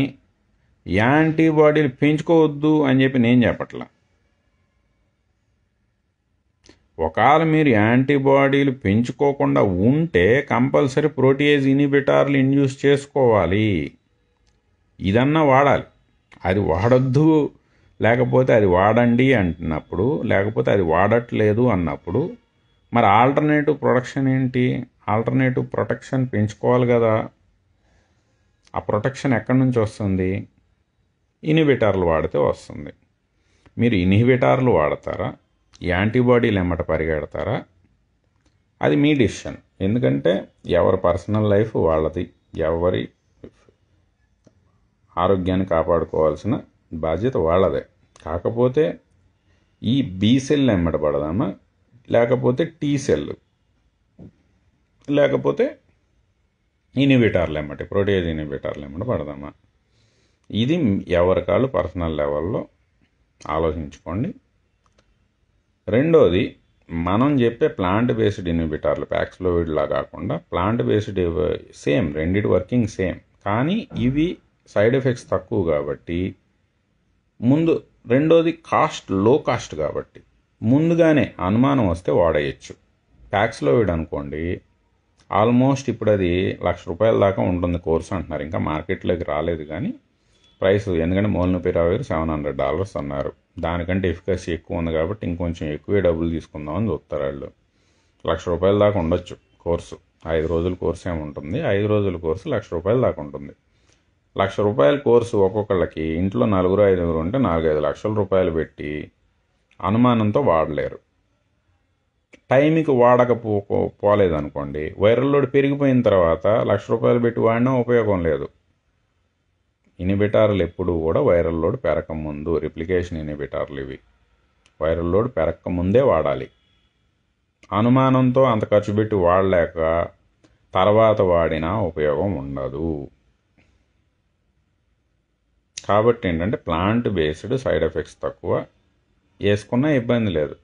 [SPEAKER 1] యాంటీబాడీలు పెంచుకోవద్దు అని చెప్పి నేను చెప్పట్లా. ఒకవేళ మీరు యాంటీబాడీలు పెంచుకోకుండా ఉంటే కంపల్సరీ ప్రోటీయేజ్ ఇన్హిబిటార్లు ఇండ్యూస్ చేసుకోవాలి, ఇదన్నా వాడాలి. అది వాడొద్దు లేకపోతే అది వాడండి అంటున్నప్పుడు, లేకపోతే అది వాడట్లేదు అన్నప్పుడు మరి ఆల్టర్నేటివ్ ప్రొటెక్షన్ ఏంటి? ఆల్టర్నేటివ్ ప్రొటెక్షన్ పెంచుకోవాలి కదా. ఆ ప్రొటెక్షన్ ఎక్కడి నుంచి వస్తుంది? ఇన్హిబిటార్లు వాడితే వస్తుంది. మీరు ఇన్హిబిటార్లు వాడతారా, యాంటీబాడీలు ఎమ్మట పరిగెడతారా, అది మీ డిసిషన్. ఎందుకంటే ఎవరి పర్సనల్ లైఫ్ వాళ్ళది, ఎవరి ఆరోగ్యాన్ని కాపాడుకోవాల్సిన బాధ్యత వాళ్ళదే. కాకపోతే ఈ బి సెల్ ఎమ్మట పడదామా, లేకపోతే టీ సెల్, లేకపోతే ఇన్హిబిటార్లు ఎమ్మటి ప్రోటీయేజ్ ఇన్హిబిటార్లు ఎమ్మట పడదామా, ఇది ఎవరికాళ్ళు పర్సనల్ లెవెల్లో ఆలోచించుకోండి. రెండోది, మనం చెప్పే ప్లాంట్ బేస్డ్ ఇన్హిబిటార్లు ప్యాక్స్లోవిడ్లా కాకుండా ప్లాంట్ బేస్డ్ సేమ్, రెండిటి వర్కింగ్ సేమ్, కానీ ఇవి సైడ్ ఎఫెక్ట్స్ తక్కువ కాబట్టి రెండోది లో కాస్ట్ కాబట్టి ముందుగానే అనుమానం వస్తే వాడేయచ్చు. ప్యాక్స్లోవిడ్ అనుకోండి, ఆల్మోస్ట్ ఇప్పుడు అది ₹1,00,000 దాకా ఉంటుంది కోర్సు అంటున్నారు, ఇంకా మార్కెట్లోకి రాలేదు కానీ ప్రైస్, ఎందుకంటే మోల్నుపిరావిర్ $700 అన్నారు. దానికంటే ఎఫికసీ ఎక్కువ ఉంది కాబట్టి ఇంకొంచెం ఎక్కువే డబ్బులు తీసుకుందామని చూస్తారు వాళ్ళు. ₹1,00,000 దాకా ఉండొచ్చు కోర్సు. 5 రోజుల కోర్సు ఏముంటుంది, 5 రోజుల కోర్సు ₹1,00,000 దాకా ఉంటుంది. ₹1,00,000 కోర్సు ఒక్కొక్కళ్ళకి ఇంట్లో 4-5 ఉంటే 4-5 లక్షల రూపాయలు పెట్టి అనుమానంతో వాడలేరు. టైంకి పోలేదనుకోండి, వైరల్ లోడ్ పెరిగిపోయిన తర్వాత ₹1,00,000 పెట్టి వాడినా ఉపయోగం లేదు. ఇన్హిబిటార్లు ఎప్పుడు కూడా వైరల్ లోడ్ పెరగకముందు, రిప్లికేషన్ ఇన్హిబిటార్లు ఇవి వైరల్ లోడ్ పెరగకముందే వాడాలి. అనుమానంతో అంత ఖర్చు పెట్టి వాడలేక తర్వాత వాడినా ఉపయోగం ఉండదు. కాబట్టి ఏంటంటే ప్లాంట్ బేస్డ్ సైడ్ ఎఫెక్ట్స్ తక్కువ, వేసుకున్నా ఇబ్బంది లేదు.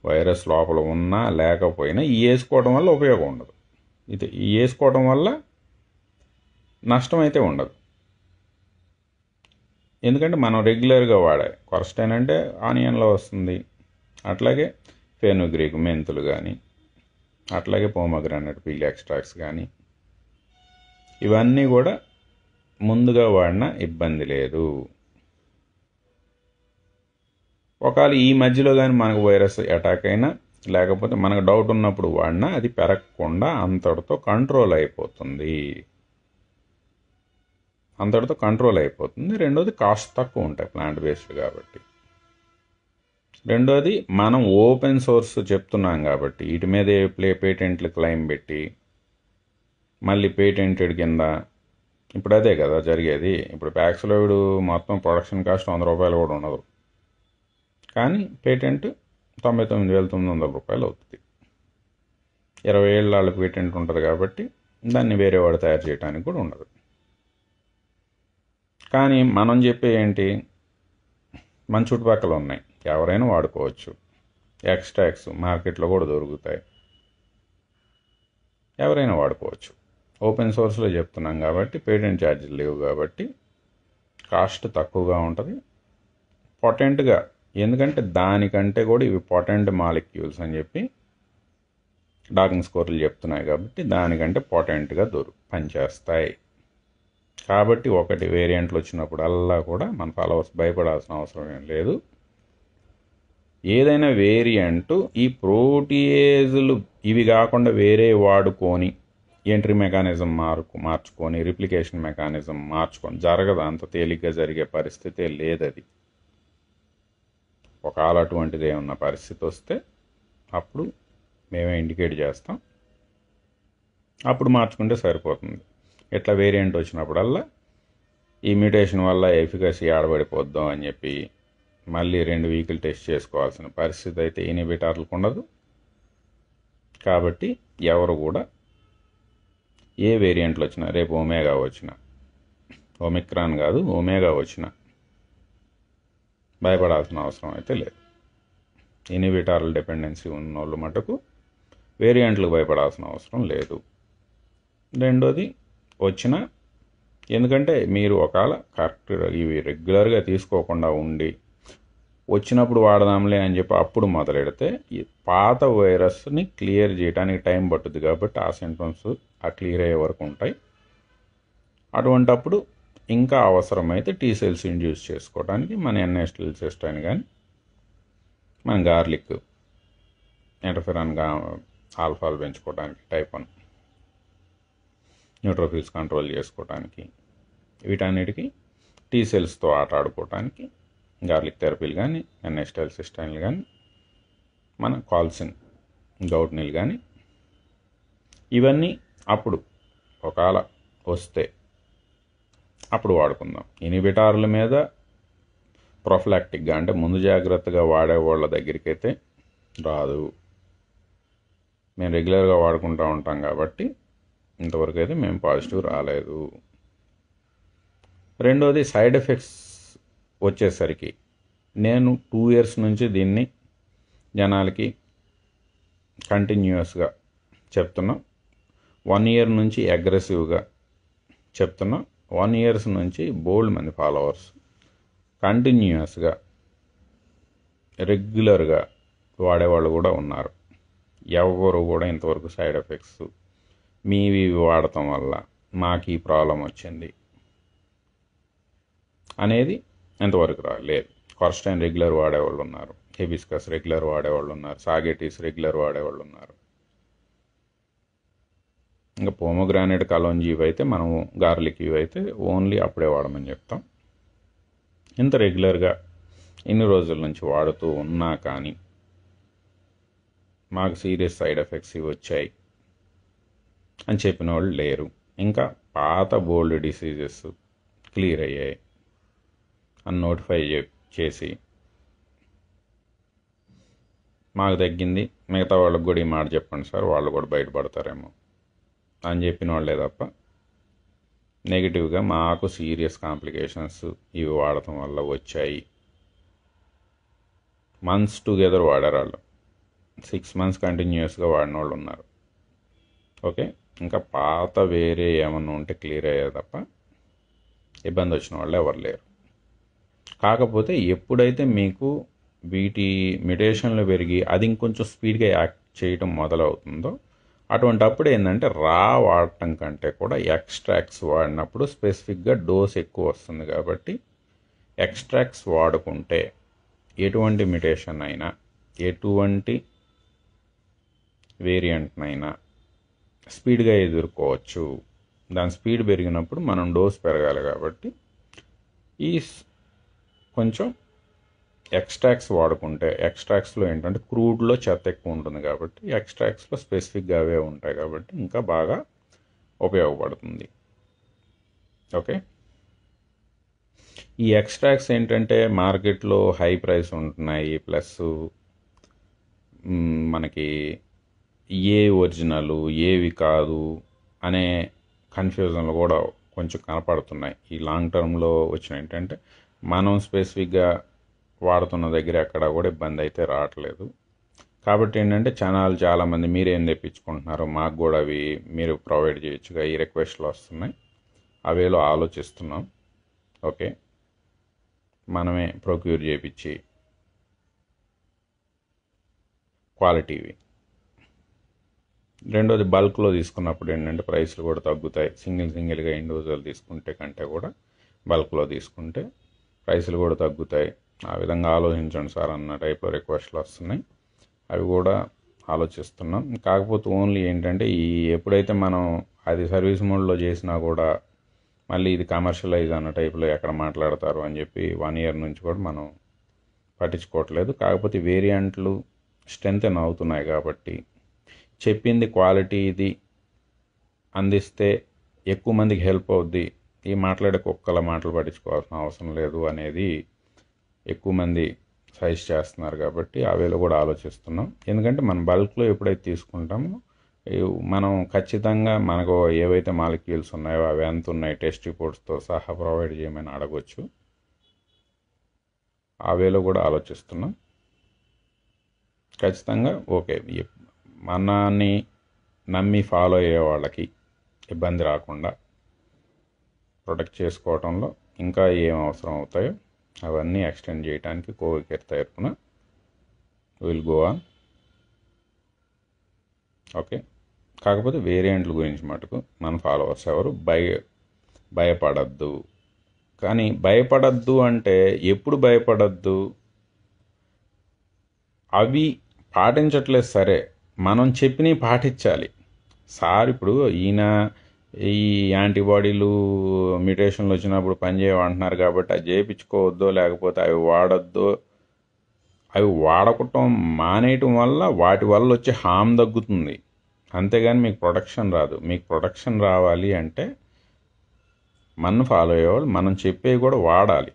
[SPEAKER 1] వైరస్ లోపల ఉన్నా లేకపోయినా ఈ వేసుకోవడం వల్ల ఉపయోగం ఉండదు. ఇది ఈ వేసుకోవడం వల్ల నష్టం అయితే ఉండదు. ఎందుకంటే మనం రెగ్యులర్గా వాడే కొరస్టైన్ అంటే ఆనియన్లో వస్తుంది, అట్లాగే ఫెనుగ్రీక్ మెంతులు కానీ, అట్లాగే పోమోగ్రానైట్ పీల్ ఎక్స్ట్రాక్ట్స్ కానీ, ఇవన్నీ కూడా ముందుగా వాడినా ఇబ్బంది లేదు. ఒకవేళ ఈ మధ్యలో కానీ మనకు వైరస్ అటాక్ అయినా, లేకపోతే మనకు డౌట్ ఉన్నప్పుడు వాడినా అది పెరగకుండా అంతటితో కంట్రోల్ అయిపోతుంది. రెండోది కాస్ట్ తక్కువ ఉంటాయి ప్లాంట్ బేస్డ్ కాబట్టి. రెండోది మనం ఓపెన్ సోర్స్ చెప్తున్నాం కాబట్టి వీటి మీద పేటెంట్లు క్లెయిమ్ పెట్టి మళ్ళీ పేటెంటెడ్ కింద, ఇప్పుడు అదే కదా జరిగేది. ఇప్పుడు ప్యాక్స్లోవిడ్ మొత్తం ప్రొడక్షన్ కాస్ట్ ₹100 కూడా ఉండదు, కానీ పేటెంట్ ₹99,900 అవుతుంది. 20 ఏళ్ళ వాళ్ళకి పేటెంట్ ఉంటుంది కాబట్టి దాన్ని వేరే వాడు తయారు చేయడానికి కూడా ఉండదు. కానీ మనం చెప్పే ఏంటి, మన చుట్టుపక్కల ఉన్నాయి, ఎవరైనా వాడుకోవచ్చు. ఎక్స్ట్రాక్ట్స్ మార్కెట్లో కూడా దొరుకుతాయి. ఎవరైనా వాడుకోవచ్చు. ఓపెన్ సోర్స్లో చెప్తున్నాం కాబట్టి పేటెంట్ ఛార్జీలు లేవు కాబట్టి కాస్ట్ తక్కువగా ఉంటుంది. పొటెంట్గా, ఎందుకంటే దానికంటే కూడా ఇవి పొటెంట్ మాలిక్యూల్స్ అని చెప్పి డాకింగ్ స్కోర్లు చెప్తున్నాయి కాబట్టి దానికంటే పొటెంట్గా పనిచేస్తాయి. కాబట్టి ఒకటి వేరియంట్లు వచ్చినప్పుడల్లా కూడా మన ఫాలోవర్స్ భయపడాల్సిన అవసరం ఏం లేదు. ఏదైనా వేరియంట్ ఈ ప్రోటీయేజులు ఇవి కాకుండా వేరే వాడుకొని ఎంట్రీ మెకానిజం మార్చుకొని రిప్లికేషన్ మెకానిజం మార్చుకొని జరగదు. అంత తేలిగ్గా జరిగే పరిస్థితే లేదది. ఒకవేళ అటువంటిది ఏమన్నా పరిస్థితి వస్తే అప్పుడు మేమే ఇండికేట్ చేస్తాం, అప్పుడు మార్చుకుంటే సరిపోతుంది. ఇట్లా వేరియంట్ వచ్చినప్పుడల్లా ఈ మ్యూటేషన్ వల్ల ఎఫికసీ ఆడబడిపోద్దాం అని చెప్పి మళ్ళీ 2 వీకులు టెస్ట్ చేసుకోవాల్సిన పరిస్థితి అయితే ఇన్హిబిటార్లకు ఉండదు. కాబట్టి ఎవరు కూడా ఏ వేరియంట్లు వచ్చినా, రేపు ఒమేగా వచ్చినా, ఒమిక్రాన్ కాదు ఒమేగా వచ్చినా భయపడాల్సిన అవసరం అయితే లేదు. ఇన్హిబిటార్ల డిపెండెన్సీ ఉన్న వాళ్ళు మటుకు వేరియంట్లకు భయపడాల్సిన అవసరం లేదు. రెండోది వచ్చిన, ఎందుకంటే మీరు ఒకవేళ కరెక్ట్గా ఇవి రెగ్యులర్గా తీసుకోకుండా ఉండి వచ్చినప్పుడు వాడదాంలే అని చెప్పి అప్పుడు మొదలెడితే ఈ పాత వైరస్ని క్లియర్ చేయడానికి టైం పట్టుద్ది కాబట్టి ఆ సింటమ్స్ ఆ క్లియర్ అయ్యే వరకు ఉంటాయి. అటువంటప్పుడు ఇంకా అవసరమైతే టీ సెల్స్ ఇండ్యూస్ చేసుకోవడానికి మన ఎన్ఎస్టిల్ సిస్టైన్ కానీ మన గార్లిక్ ఇంటర్ఫెరాన్ ఆల్ఫాలు పెంచుకోవడానికి, టైప్ 1 న్యూట్రోఫిల్స్ కంట్రోల్ చేసుకోవడానికి, వీటన్నిటికీ టీ సెల్స్తో ఆట ఆడుకోవడానికి గార్లిక్ థెరపీలు కానీ ఎన్ఎస్టిల్ సిస్టైన్లు కానీ మన కాల్సిన్ గౌట్నిల్ కానీ ఇవన్నీ అప్పుడు ఒకవేళ వస్తే అప్పుడు వాడుకుందాం. ఇన్హిబిటార్ల మీద ప్రొఫిలాక్టిక్గా అంటే ముందు జాగ్రత్తగా వాడేవాళ్ళ దగ్గరికి అయితే రాదు. మేము రెగ్యులర్గా వాడుకుంటూ ఉంటాం కాబట్టి ఇంతవరకు అయితే మేము పాజిటివ్ రాలేదు. రెండోది సైడ్ ఎఫెక్ట్స్ వచ్చేసరికి నేను 2 ఇయర్స్ నుంచి దీన్ని జనాలకి కంటిన్యూస్గా చెప్తున్నా. 1 ఇయర్ నుంచి అగ్రెసివ్గా చెప్తున్నా. 1 ఇయర్స్ నుంచి బోల్డ్ మంది ఫాలోవర్స్ కంటిన్యూస్గా రెగ్యులర్గా వాడేవాళ్ళు కూడా ఉన్నారు. ఎవరు కూడా ఇంతవరకు సైడ్ ఎఫెక్ట్స్ మీవి వాడటం వల్ల మాకు ఈ ప్రాబ్లం వచ్చింది అనేది ఎంతవరకు రాలేదు. కొర్స్టైన్ రెగ్యులర్ వాడేవాళ్ళు ఉన్నారు, హెబిస్కస్ రెగ్యులర్ వాడేవాళ్ళు ఉన్నారు, సాగెటీస్ రెగ్యులర్ వాడేవాళ్ళు ఉన్నారు. ఇంకా పోమోగ్రానేట్ కలోంజీ ఇవి అయితే మనము గార్లిక్ ఇవి అయితే ఓన్లీ అప్పుడే వాడమని చెప్తాం. ఇంత రెగ్యులర్గా ఇన్ని రోజుల నుంచి వాడుతూ ఉన్నా కానీ మాకు సీరియస్ సైడ్ ఎఫెక్ట్స్ ఇవి వచ్చాయి అని చెప్పిన వాళ్ళు లేరు. ఇంకా పాత బోల్డ్ డిసీజెస్ క్లియర్ అయ్యాయి అని నోటిఫై చేసి మాకు తగ్గింది, మిగతా వాళ్ళకి కూడా ఈ మాట చెప్పండి సార్, వాళ్ళు కూడా బయటపడతారేమో అని చెప్పిన వాళ్ళే తప్ప నెగిటివ్గా మాకు సీరియస్ కాంప్లికేషన్స్ ఇవి వాడటం వల్ల వచ్చాయి. మంత్స్ టుగెదర్ వాడారు వాళ్ళు, 6 months కంటిన్యూస్గా వాడిన వాళ్ళు ఉన్నారు. ఓకే, ఇంకా పాత వేరే ఏమన్నా ఉంటే క్లియర్ అయ్యే తప్ప ఇబ్బంది వచ్చిన వాళ్ళు ఎవరు లేరు. కాకపోతే ఎప్పుడైతే మీకు వీటి మ్యుటేషన్లు పెరిగి అది ఇంకొంచెం స్పీడ్గా యాక్ట్ చేయటం మొదలవుతుందో అటువంటి అప్పుడు ఏంటంటే వాడటం కంటే కూడా ఎక్స్ట్రాక్ట్స్ వాడినప్పుడు స్పెసిఫిక్గా డోస్ ఎక్కువ వస్తుంది. కాబట్టి ఎక్స్ట్రాక్ట్స్ వాడుకుంటే ఎటువంటి మ్యుటేషన్ అయినా ఎటువంటి వేరియంట్నైనా స్పీడ్గా ఎదుర్కోవచ్చు. దాని స్పీడ్ పెరిగినప్పుడు మనం డోస్ పెరగాలి. కాబట్టి ఈ కొంచెం ఎక్స్ట్రాక్ట్స్ వాడుకుంటే, ఎక్స్ట్రాక్ట్స్లో ఏంటంటే క్రూడ్లో చెత్త ఎక్కువ ఉంటుంది కాబట్టి ఎక్స్ట్రాక్ట్స్లో స్పెసిఫిక్గా అవే ఉంటాయి కాబట్టి ఇంకా బాగా ఉపయోగపడుతుంది. ఓకే, ఈ ఎక్స్ట్రాక్ట్స్ ఏంటంటే మార్కెట్లో హై ప్రైస్ ఉంటున్నాయి, ప్లస్ మనకి ఏ ఒరిజినల్ ఏవి కాదు అనే కన్ఫ్యూజన్లు కూడా కొంచెం కనపడుతున్నాయి. ఈ లాంగ్ టర్మ్లో వచ్చిన ఏంటంటే మనం స్పెసిఫిక్గా వాడుతున్న దగ్గర ఎక్కడా కూడా ఇబ్బంది అయితే రావట్లేదు. కాబట్టి ఏంటంటే చాలామంది మీరేం తెప్పించుకుంటున్నారు, మాకు కూడా అవి మీరు ప్రొవైడ్ చేయొచ్చుగా, ఈ రిక్వెస్ట్లు వస్తున్నాయి. అవేలో ఆలోచిస్తున్నాం. ఓకే, మనమే ప్రొక్యూర్ చేయించి క్వాలిటీవి. రెండోది బల్క్లో తీసుకున్నప్పుడు ఏంటంటే ప్రైస్లు కూడా తగ్గుతాయి. సింగిల్గా ఇండివిజువల్ తీసుకుంటే కంటే కూడా బల్క్లో తీసుకుంటే ప్రైస్లు కూడా తగ్గుతాయి. ఆ విధంగా ఆలోచించండి సార్ అన్న టైప్లో రిక్వెస్ట్లు వస్తున్నాయి. అవి కూడా ఆలోచిస్తున్నాం. కాకపోతే ఓన్లీ ఏంటంటే ఎప్పుడైతే మనం అది సర్వీస్ మోడ్లో చేసినా కూడా మళ్ళీ ఇది కమర్షియలైజ్ అన్న టైప్లో ఎక్కడ మాట్లాడతారు అని చెప్పి 1 year నుంచి కూడా మనం పట్టించుకోవట్లేదు. కాకపోతే వేరియంట్లు స్ట్రెంతెన్ అవుతున్నాయి కాబట్టి చెప్పింది క్వాలిటీ ఇది అందిస్తే ఎక్కువ మందికి హెల్ప్ అవుద్ది, ఈ మాట్లాడే కుక్కల మాటలు పట్టించుకోవాల్సిన అవసరం లేదు అనేది ఎక్కువ మంది సజెస్ట్ చేస్తున్నారు. కాబట్టి ఆ వేలో కూడా ఆలోచిస్తున్నాం. ఎందుకంటే మనం బల్క్లో ఎప్పుడైతే తీసుకుంటామో మనం ఖచ్చితంగా మనకు ఏవైతే మాలిక్యూల్స్ ఉన్నాయో అవి ఎంత ఉన్నాయి టెస్ట్ రిపోర్ట్స్తో సహా ప్రొవైడ్ చేయమని అడగవచ్చు. ఆ వేలో కూడా ఆలోచిస్తున్నాం. ఖచ్చితంగా ఓకే, మనని నమ్మి ఫాలో అయ్యే వాళ్ళకి ఇబ్బంది రాకుండా ప్రొటెక్ట్ చేసుకోవడంలో ఇంకా ఏం అవసరం అవుతాయో అవన్నీ ఎక్స్టెండ్ చేయడానికి కోవికేర్ తరపున విల్ గో ఆన్. ఓకే, కాకపోతే వేరియంట్ల గురించి మటుకు మన ఫాలోవర్స్ ఎవరు భయపడద్దు. కానీ భయపడద్దు అంటే ఎప్పుడు భయపడద్దు, అవి పాటించట్లేదు సరే, మనం చెప్పినవి పాటించాలి. సార్ ఇప్పుడు ఈయన ఈ యాంటీబాడీలు మ్యుటేషన్లు వచ్చినప్పుడు పనిచేయమంటున్నారు కాబట్టి అది చేయించుకోవద్దో లేకపోతే అవి వాడద్దో, అవి వాడకటం మానేయటం వల్ల వాటి వల్ల వచ్చే హామ్ తగ్గుతుంది, అంతేగాని మీకు ప్రొటెక్షన్ రాదు. మీకు ప్రొటెక్షన్ రావాలి అంటే మనం ఫాలో అయ్యేవాళ్ళు మనం చెప్పేవి కూడా వాడాలి.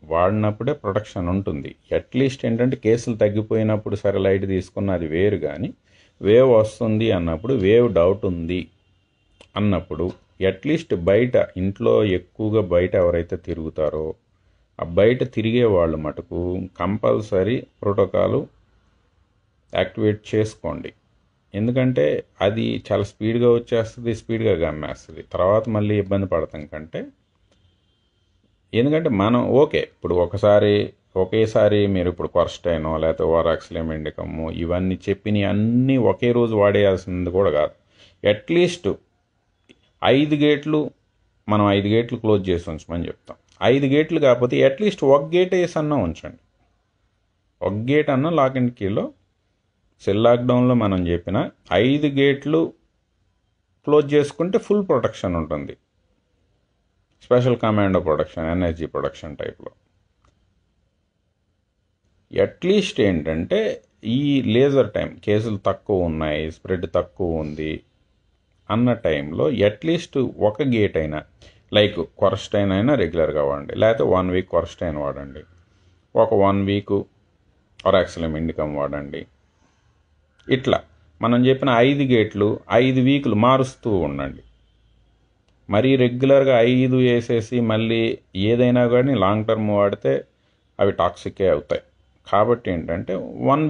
[SPEAKER 1] వాడినప్పుడే ప్రొటెక్షన్ ఉంటుంది. అట్లీస్ట్ ఏంటంటే కేసులు తగ్గిపోయినప్పుడు సరే లైట్ తీసుకున్న అది వేరు, కానీ వేవ్ వస్తుంది అన్నప్పుడు, వేవ్ డౌట్ ఉంది అన్నప్పుడు అట్లీస్ట్ బయట ఇంట్లో ఎక్కువగా బయట ఎవరైతే తిరుగుతారో ఆ బయట తిరిగే వాళ్ళు మటుకు కంపల్సరీ ప్రోటోకాల్ యాక్టివేట్ చేసుకోండి. ఎందుకంటే అది చాలా స్పీడ్గా వచ్చేస్తుంది, స్పీడ్గా గమ్మేస్తుంది, తర్వాత మళ్ళీ ఇబ్బంది పడతాం కంటే. ఎందుకంటే మనం ఓకే ఇప్పుడు ఒకేసారి మీరు ఇప్పుడు క్వర్స్టైనో లేకపోతే ఓరాక్సిలియం ఇండికము ఇవన్నీ చెప్పినవి అన్నీ ఒకే రోజు వాడేయాల్సింది కూడా కాదు. అట్లీస్ట్ 5 గేట్లు మనం 5 గేట్లు క్లోజ్ చేసి ఉంచమని చెప్తాం. 5 గేట్లు కాకపోతే అట్లీస్ట్ ఒక గేట్ వేసి అన్నా ఉంచండి. ఒక గేట్ అన్న లాక్ అండ్ కీలో సెల్ లాక్డౌన్లో మనం చెప్పిన 5 గేట్లు క్లోజ్ చేసుకుంటే ఫుల్ ప్రొటెక్షన్ ఉంటుంది. Special commando protection, energy protection టైప్లో. అట్లీస్ట్ ఏంటంటే ఈ లేజర్ టైం కేసులు తక్కువ ఉన్నాయి, స్ప్రెడ్ తక్కువ ఉంది అన్న టైంలో అట్లీస్ట్ ఒక గేట్ అయినా, లైక్ క్వర్స్టైన్ అయినా రెగ్యులర్గా వాడండి, లేకపోతే 1 week క్వర్స్టైన్ వాడండి, ఒక 1 week ఒరాక్సిలియం ఇండికమ్ వాడండి. ఇట్లా మనం చెప్పిన 5 గేట్లు 5 weeks మారుస్తూ ఉండండి. మరీ రెగ్యులర్గా 5 వేసేసి మళ్ళీ ఏదైనా కానీ లాంగ్ టర్మ్ వాడితే అవి టాక్సికే అవుతాయి. కాబట్టి ఏంటంటే 1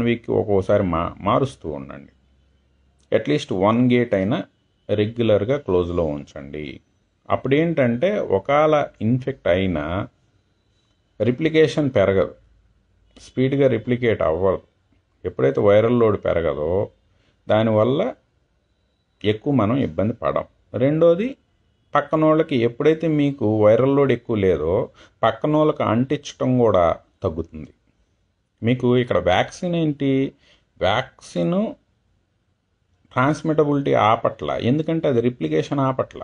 [SPEAKER 1] week ఒక్కోసారి మారుస్తూ ఉండండి. అట్లీస్ట్ 1 gate అయినా రెగ్యులర్గా క్లోజ్లో ఉంచండి. అప్పుడేంటంటే ఒకవేళ ఇన్ఫెక్ట్ అయినా రిప్లికేషన్ పెరగదు, స్పీడ్గా రిప్లికేట్ అవ్వదు. ఎప్పుడైతే వైరల్ లోడ్ పెరగదో దానివల్ల ఎక్కువ మనం ఇబ్బంది పడం. రెండోది పక్కన వాళ్ళకి ఎప్పుడైతే మీకు వైరల్ లోడ్ ఎక్కువ లేదో పక్కన వాళ్ళకి అంటించడం కూడా తగ్గుతుంది. మీకు ఇక్కడ వ్యాక్సిన్ ఏంటి, వ్యాక్సిన్ ట్రాన్స్మిటబిలిటీ ఆపట్ల, ఎందుకంటే అది రిప్లికేషన్ ఆపట్ల.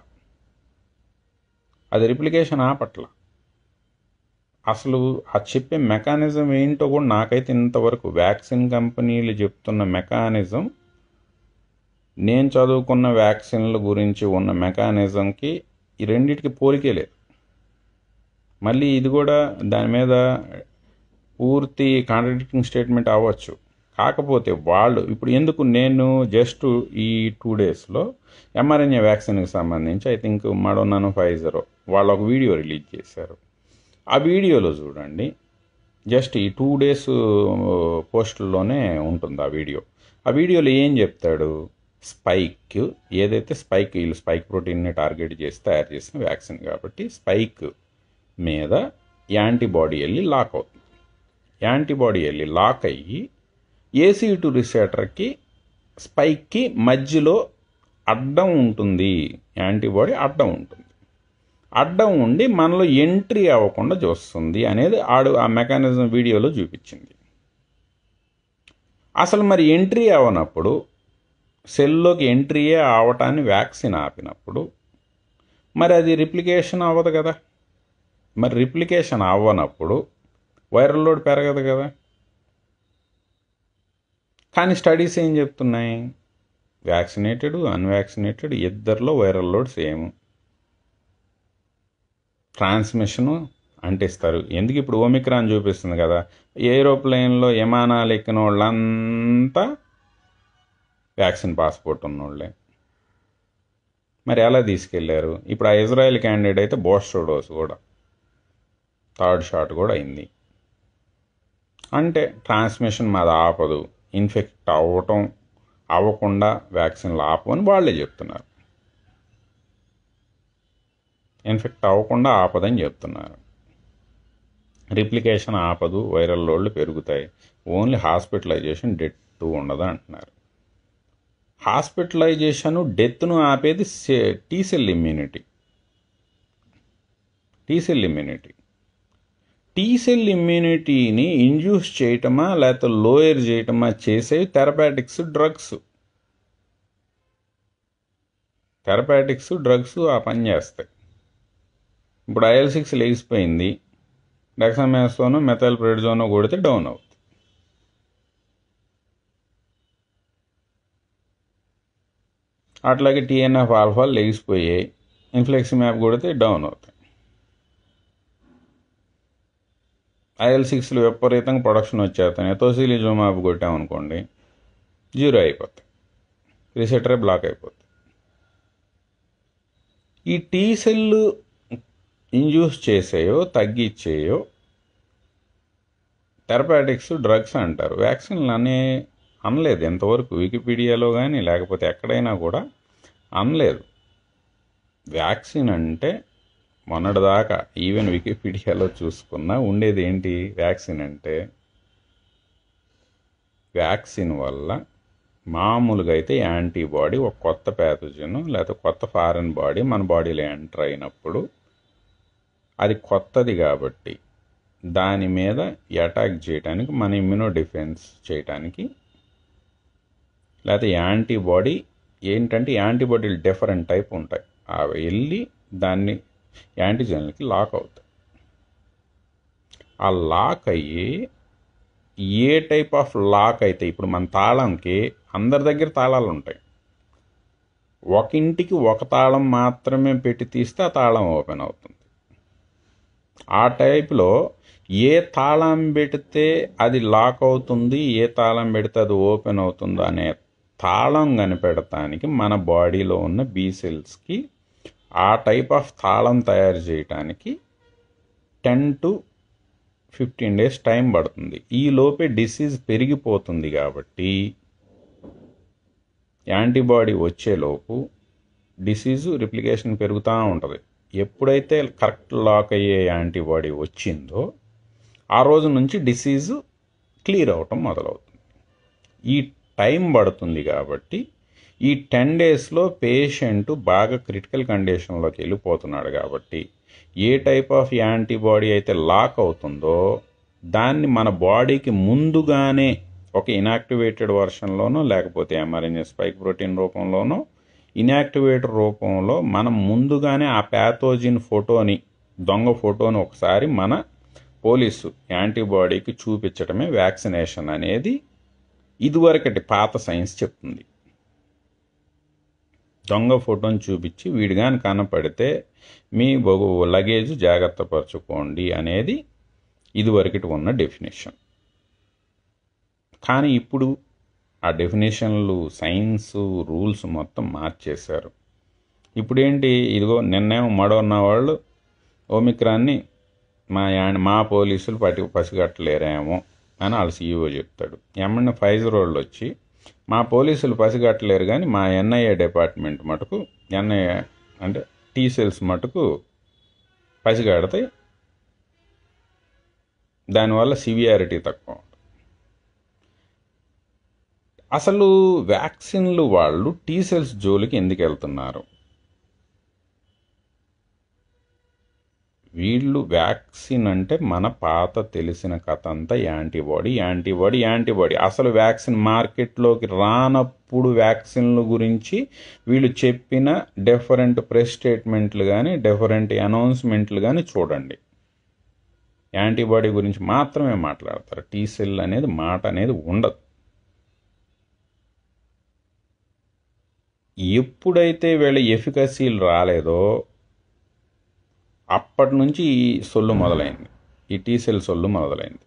[SPEAKER 1] అసలు ఆ చెప్పే మెకానిజం ఏంటో కూడా నాకైతే ఇంతవరకు వ్యాక్సిన్ కంపెనీలు చెప్తున్న మెకానిజం, నేను చదువుకున్న వ్యాక్సిన్ల గురించి ఉన్న మెకానిజంకి ఈ రెండింటికి పోలికే లేదు. మళ్ళీ ఇది కూడా దాని మీద పూర్తి కాంట్రడిక్టింగ్ స్టేట్మెంట్ అవ్వచ్చు. కాకపోతే వాళ్ళు ఇప్పుడు ఎందుకు నేను జస్ట్ ఈ 2 daysలో mRNA వ్యాక్సిన్కి సంబంధించి ఐ థింక్ మడోనానో ఫైజర్ వాళ్ళు ఒక వీడియో రిలీజ్ చేశారు. ఆ వీడియోలో చూడండి జస్ట్ ఈ 2 days పోస్టుల్లోనే ఉంటుంది ఆ వీడియో. ఆ వీడియోలో ఏం చెప్తాడు, స్పైక్ ఏదైతే వీళ్ళు స్పైక్ ప్రోటీన్ని టార్గెట్ చేసి తయారు చేసిన వ్యాక్సిన్ కాబట్టి స్పైక్ మీద యాంటీబాడీ వెళ్ళి లాక్ అవుతుంది. యాంటీబాడీ వెళ్ళి లాక్ అయ్యి ACE2 రిసెప్టర్కి స్పైక్కి మధ్యలో అడ్డం ఉంటుంది, యాంటీబాడీ అడ్డం ఉంటుంది. అడ్డం ఉండి మనలో ఎంట్రీ అవ్వకుండా చూస్తుంది అనేది ఆ మెకానిజం వీడియోలో చూపించింది. అసలు మరి ఎంట్రీ అవ్వనప్పుడు, సెల్లోకి ఎంట్రీయే అవటాన్ని వ్యాక్సిన్ ఆపినప్పుడు మరి అది రిప్లికేషన్ అవ్వదు కదా. మరి రిప్లికేషన్ అవ్వనప్పుడు వైరల్ లోడ్ పెరగదు కదా. కానీ స్టడీస్ ఏం చెప్తున్నాయి, వ్యాక్సినేటెడ్ అన్వ్యాక్సినేటెడ్ ఇద్దరిలో వైరల్ లోడ్ సేమ్, ట్రాన్స్మిషను అంటిస్తారు. ఎందుకు ఇప్పుడు ఓమిక్రాన్ చూపిస్తుంది కదా, ఏరోప్లేన్లో విమానాలు ఎక్కిన వాళ్ళంతా వ్యాక్సిన్ పాస్పోర్ట్ ఉన్నోళ్ళే. మరి ఎలా తీసుకెళ్లారు? ఇప్పుడు ఆ ఇజ్రాయెల్ క్యాండిడేట్ అయితే బూస్టర్ డోస్ కూడా, 3rd షాట్ కూడా అయింది. అంటే ట్రాన్స్మిషన్ మాది ఆపదు, ఇన్ఫెక్ట్ అవ్వకుండా వ్యాక్సిన్లు ఆపని వాళ్ళే చెప్తున్నారు. ఇన్ఫెక్ట్ అవ్వకుండా ఆపదని చెప్తున్నారు. రిప్లికేషన్ ఆపదు, వైరల్ లోడ్లు పెరుగుతాయి, ఓన్లీ హాస్పిటలైజేషన్, డెత్ ఉండదు అంటున్నారు. హాస్పిటలైజేషను డెత్ను ఆపేది T-సెల్ ఇమ్యూనిటీ. T-సెల్ ఇమ్యూనిటీని ఇండ్యూస్ చేయటమా లేకపోతే లోయర్ చేయటమా చేసేవి థెరపాటిక్స్, డ్రగ్స్ ఆ పని చేస్తాయి. ఇప్పుడు IL-6 లేచిపోయింది, డెక్సామెథాసోన్ మెథైల్ప్రెడిజోన్ కొడితే డౌన్ అవుతుంది. అట్లాగే TNF ఆల్ఫా లేచిపోయాయి, ఇన్ఫ్లెక్సిమ్యాబ్ కొడితే డౌన్ అవుతాయి. IL-6లు విపరీతంగా ప్రొడక్షన్ వచ్చేస్తాయి, తోసిలిజుమాబ్ కొట్టామనుకోండి 0 అయిపోతాయి, రిసెప్టరే బ్లాక్ అయిపోతుంది. ఈ T-సెల్ ఇండ్యూస్ చేసేయో తగ్గించేయో థెరపాటిక్స్, డ్రగ్స్ అంటారు. వ్యాక్సిన్లు అనలేదు ఎంతవరకు, వికీపీడియాలో కానీ లేకపోతే ఎక్కడైనా కూడా అనలేదు. వ్యాక్సిన్ అంటే మొన్నటిదాకా ఈవెన్ వికీపీడియాలో చూసుకున్నా ఉండేది ఏంటి, వ్యాక్సిన్ అంటే వ్యాక్సిన్ వల్ల మామూలుగా అయితే యాంటీబాడీ ఒక కొత్త ప్యాథోజన్ లేకపోతే కొత్త ఫారెన్ బాడీ మన బాడీలో ఎంటర్ అయినప్పుడు అది కొత్తది కాబట్టి దాని మీద అటాక్ చేయడానికి, మన ఇమ్యూనో డిఫెన్స్ చేయడానికి, లేకపోతే యాంటీబాడీ ఏంటంటే యాంటీబాడీలు డిఫరెంట్ టైప్ ఉంటాయి, అవి వెళ్ళి దాన్ని యాంటీజెన్లకి లాక్ అవుతాయి. ఆ లాక్ అయ్యి ఏ టైప్ ఆఫ్ లాక్ అయితే, ఇప్పుడు మన తాళంకి అందరి దగ్గర తాళాలు ఉంటాయి, ఒక ఇంటికి ఒక తాళం మాత్రమే పెట్టి తీస్తే ఆ తాళం ఓపెన్ అవుతుంది. ఆ టైప్లో ఏ తాళం పెడితే అది లాక్ అవుతుంది, ఏ తాళం పెడితే అది ఓపెన్ అవుతుందో అనే తాళం కనిపెడటానికి మన బాడీలో ఉన్న B సెల్స్కి ఆ టైప్ ఆఫ్ తాళం తయారు చేయడానికి 10 to 15 days టైం పడుతుంది. ఈ లోపే డిసీజ్ పెరిగిపోతుంది కాబట్టి యాంటీబాడీ వచ్చేలోపు డిసీజు రిప్లికేషన్ పెరుగుతూ ఉంటుంది. ఎప్పుడైతే కరెక్ట్ లాక్ అయ్యే యాంటీబాడీ వచ్చిందో ఆ రోజు నుంచి డిసీజు క్లియర్ అవటం మొదలవుతుంది. ఈ టైం పడుతుంది కాబట్టి ఈ 10 daysలో పేషెంట్ బాగా క్రిటికల్ కండిషన్లోకి వెళ్ళిపోతున్నాడు కాబట్టి ఏ టైప్ ఆఫ్ యాంటీబాడీ అయితే లాక్ అవుతుందో దాన్ని మన బాడీకి ముందుగానే ఒక ఇనాక్టివేటెడ్ వర్షన్లోనో లేకపోతే mRNA స్పైక్ ప్రోటీన్ రూపంలోనో ఇనాక్టివేటర్ రూపంలో మనం ముందుగానే ఆ ప్యాథోజిన్ ఫోటోని, దొంగ ఫోటోని ఒకసారి మన పోలీసు యాంటీబాడీకి చూపించడమే వ్యాక్సినేషన్ అనేది ఇదివరకటి పాత సైన్స్ చెప్తుంది. దొంగ ఫోటోని చూపించి వీడు కానీ కనపడితే మీ లగేజ్ జాగ్రత్త పరచుకోండి అనేది ఇదివరకటి ఉన్న డెఫినేషన్. కానీ ఇప్పుడు ఆ డెఫినేషన్లు, సైన్స్, రూల్స్ మొత్తం మార్చేశారు. ఇప్పుడేంటి, ఇదిగో నిన్నేమో మడోన్న వాళ్ళు ఓమిక్రాన్ని మా పోలీసులు పసిగట్టలేరేమో అని వాళ్ళ సీఈఓ చెప్తాడు. ఏమన్నా ఫైజర్ వాళ్ళు వచ్చి మా పోలీసులు పసిగట్టలేరు కానీ మా ఎన్ఐఏ డిపార్ట్మెంట్ మటుకు, ఎన్ఐఏ అంటే టీ సెల్స్ మటుకు పసిగడతాయి, దానివల్ల సివియారిటీ తక్కువ. అసలు వ్యాక్సిన్లు వాళ్ళు టీ సెల్స్ జోలికి ఎందుకు వెళ్తున్నారు? వీళ్ళు వ్యాక్సిన్ అంటే మన పాత తెలిసిన కథ అంతా యాంటీబాడీ. అసలు వ్యాక్సిన్ మార్కెట్లోకి రానప్పుడు వ్యాక్సిన్ల గురించి వీళ్ళు చెప్పిన డిఫరెంట్ ప్రెస్ స్టేట్మెంట్లు కానీ డిఫరెంట్ అనౌన్స్మెంట్లు కానీ చూడండి. యాంటీబాడీ గురించి మాత్రమే మాట్లాడతారు. టీ సెల్ అనేది మాట అనేది ఉండదు. ఎప్పుడైతే వీళ్ళ ఎఫికసీలు రాలేదో అప్పటి నుంచి ఈ సొల్లు మొదలైంది, ఈ టీ సెల్ సొల్లు మొదలైంది.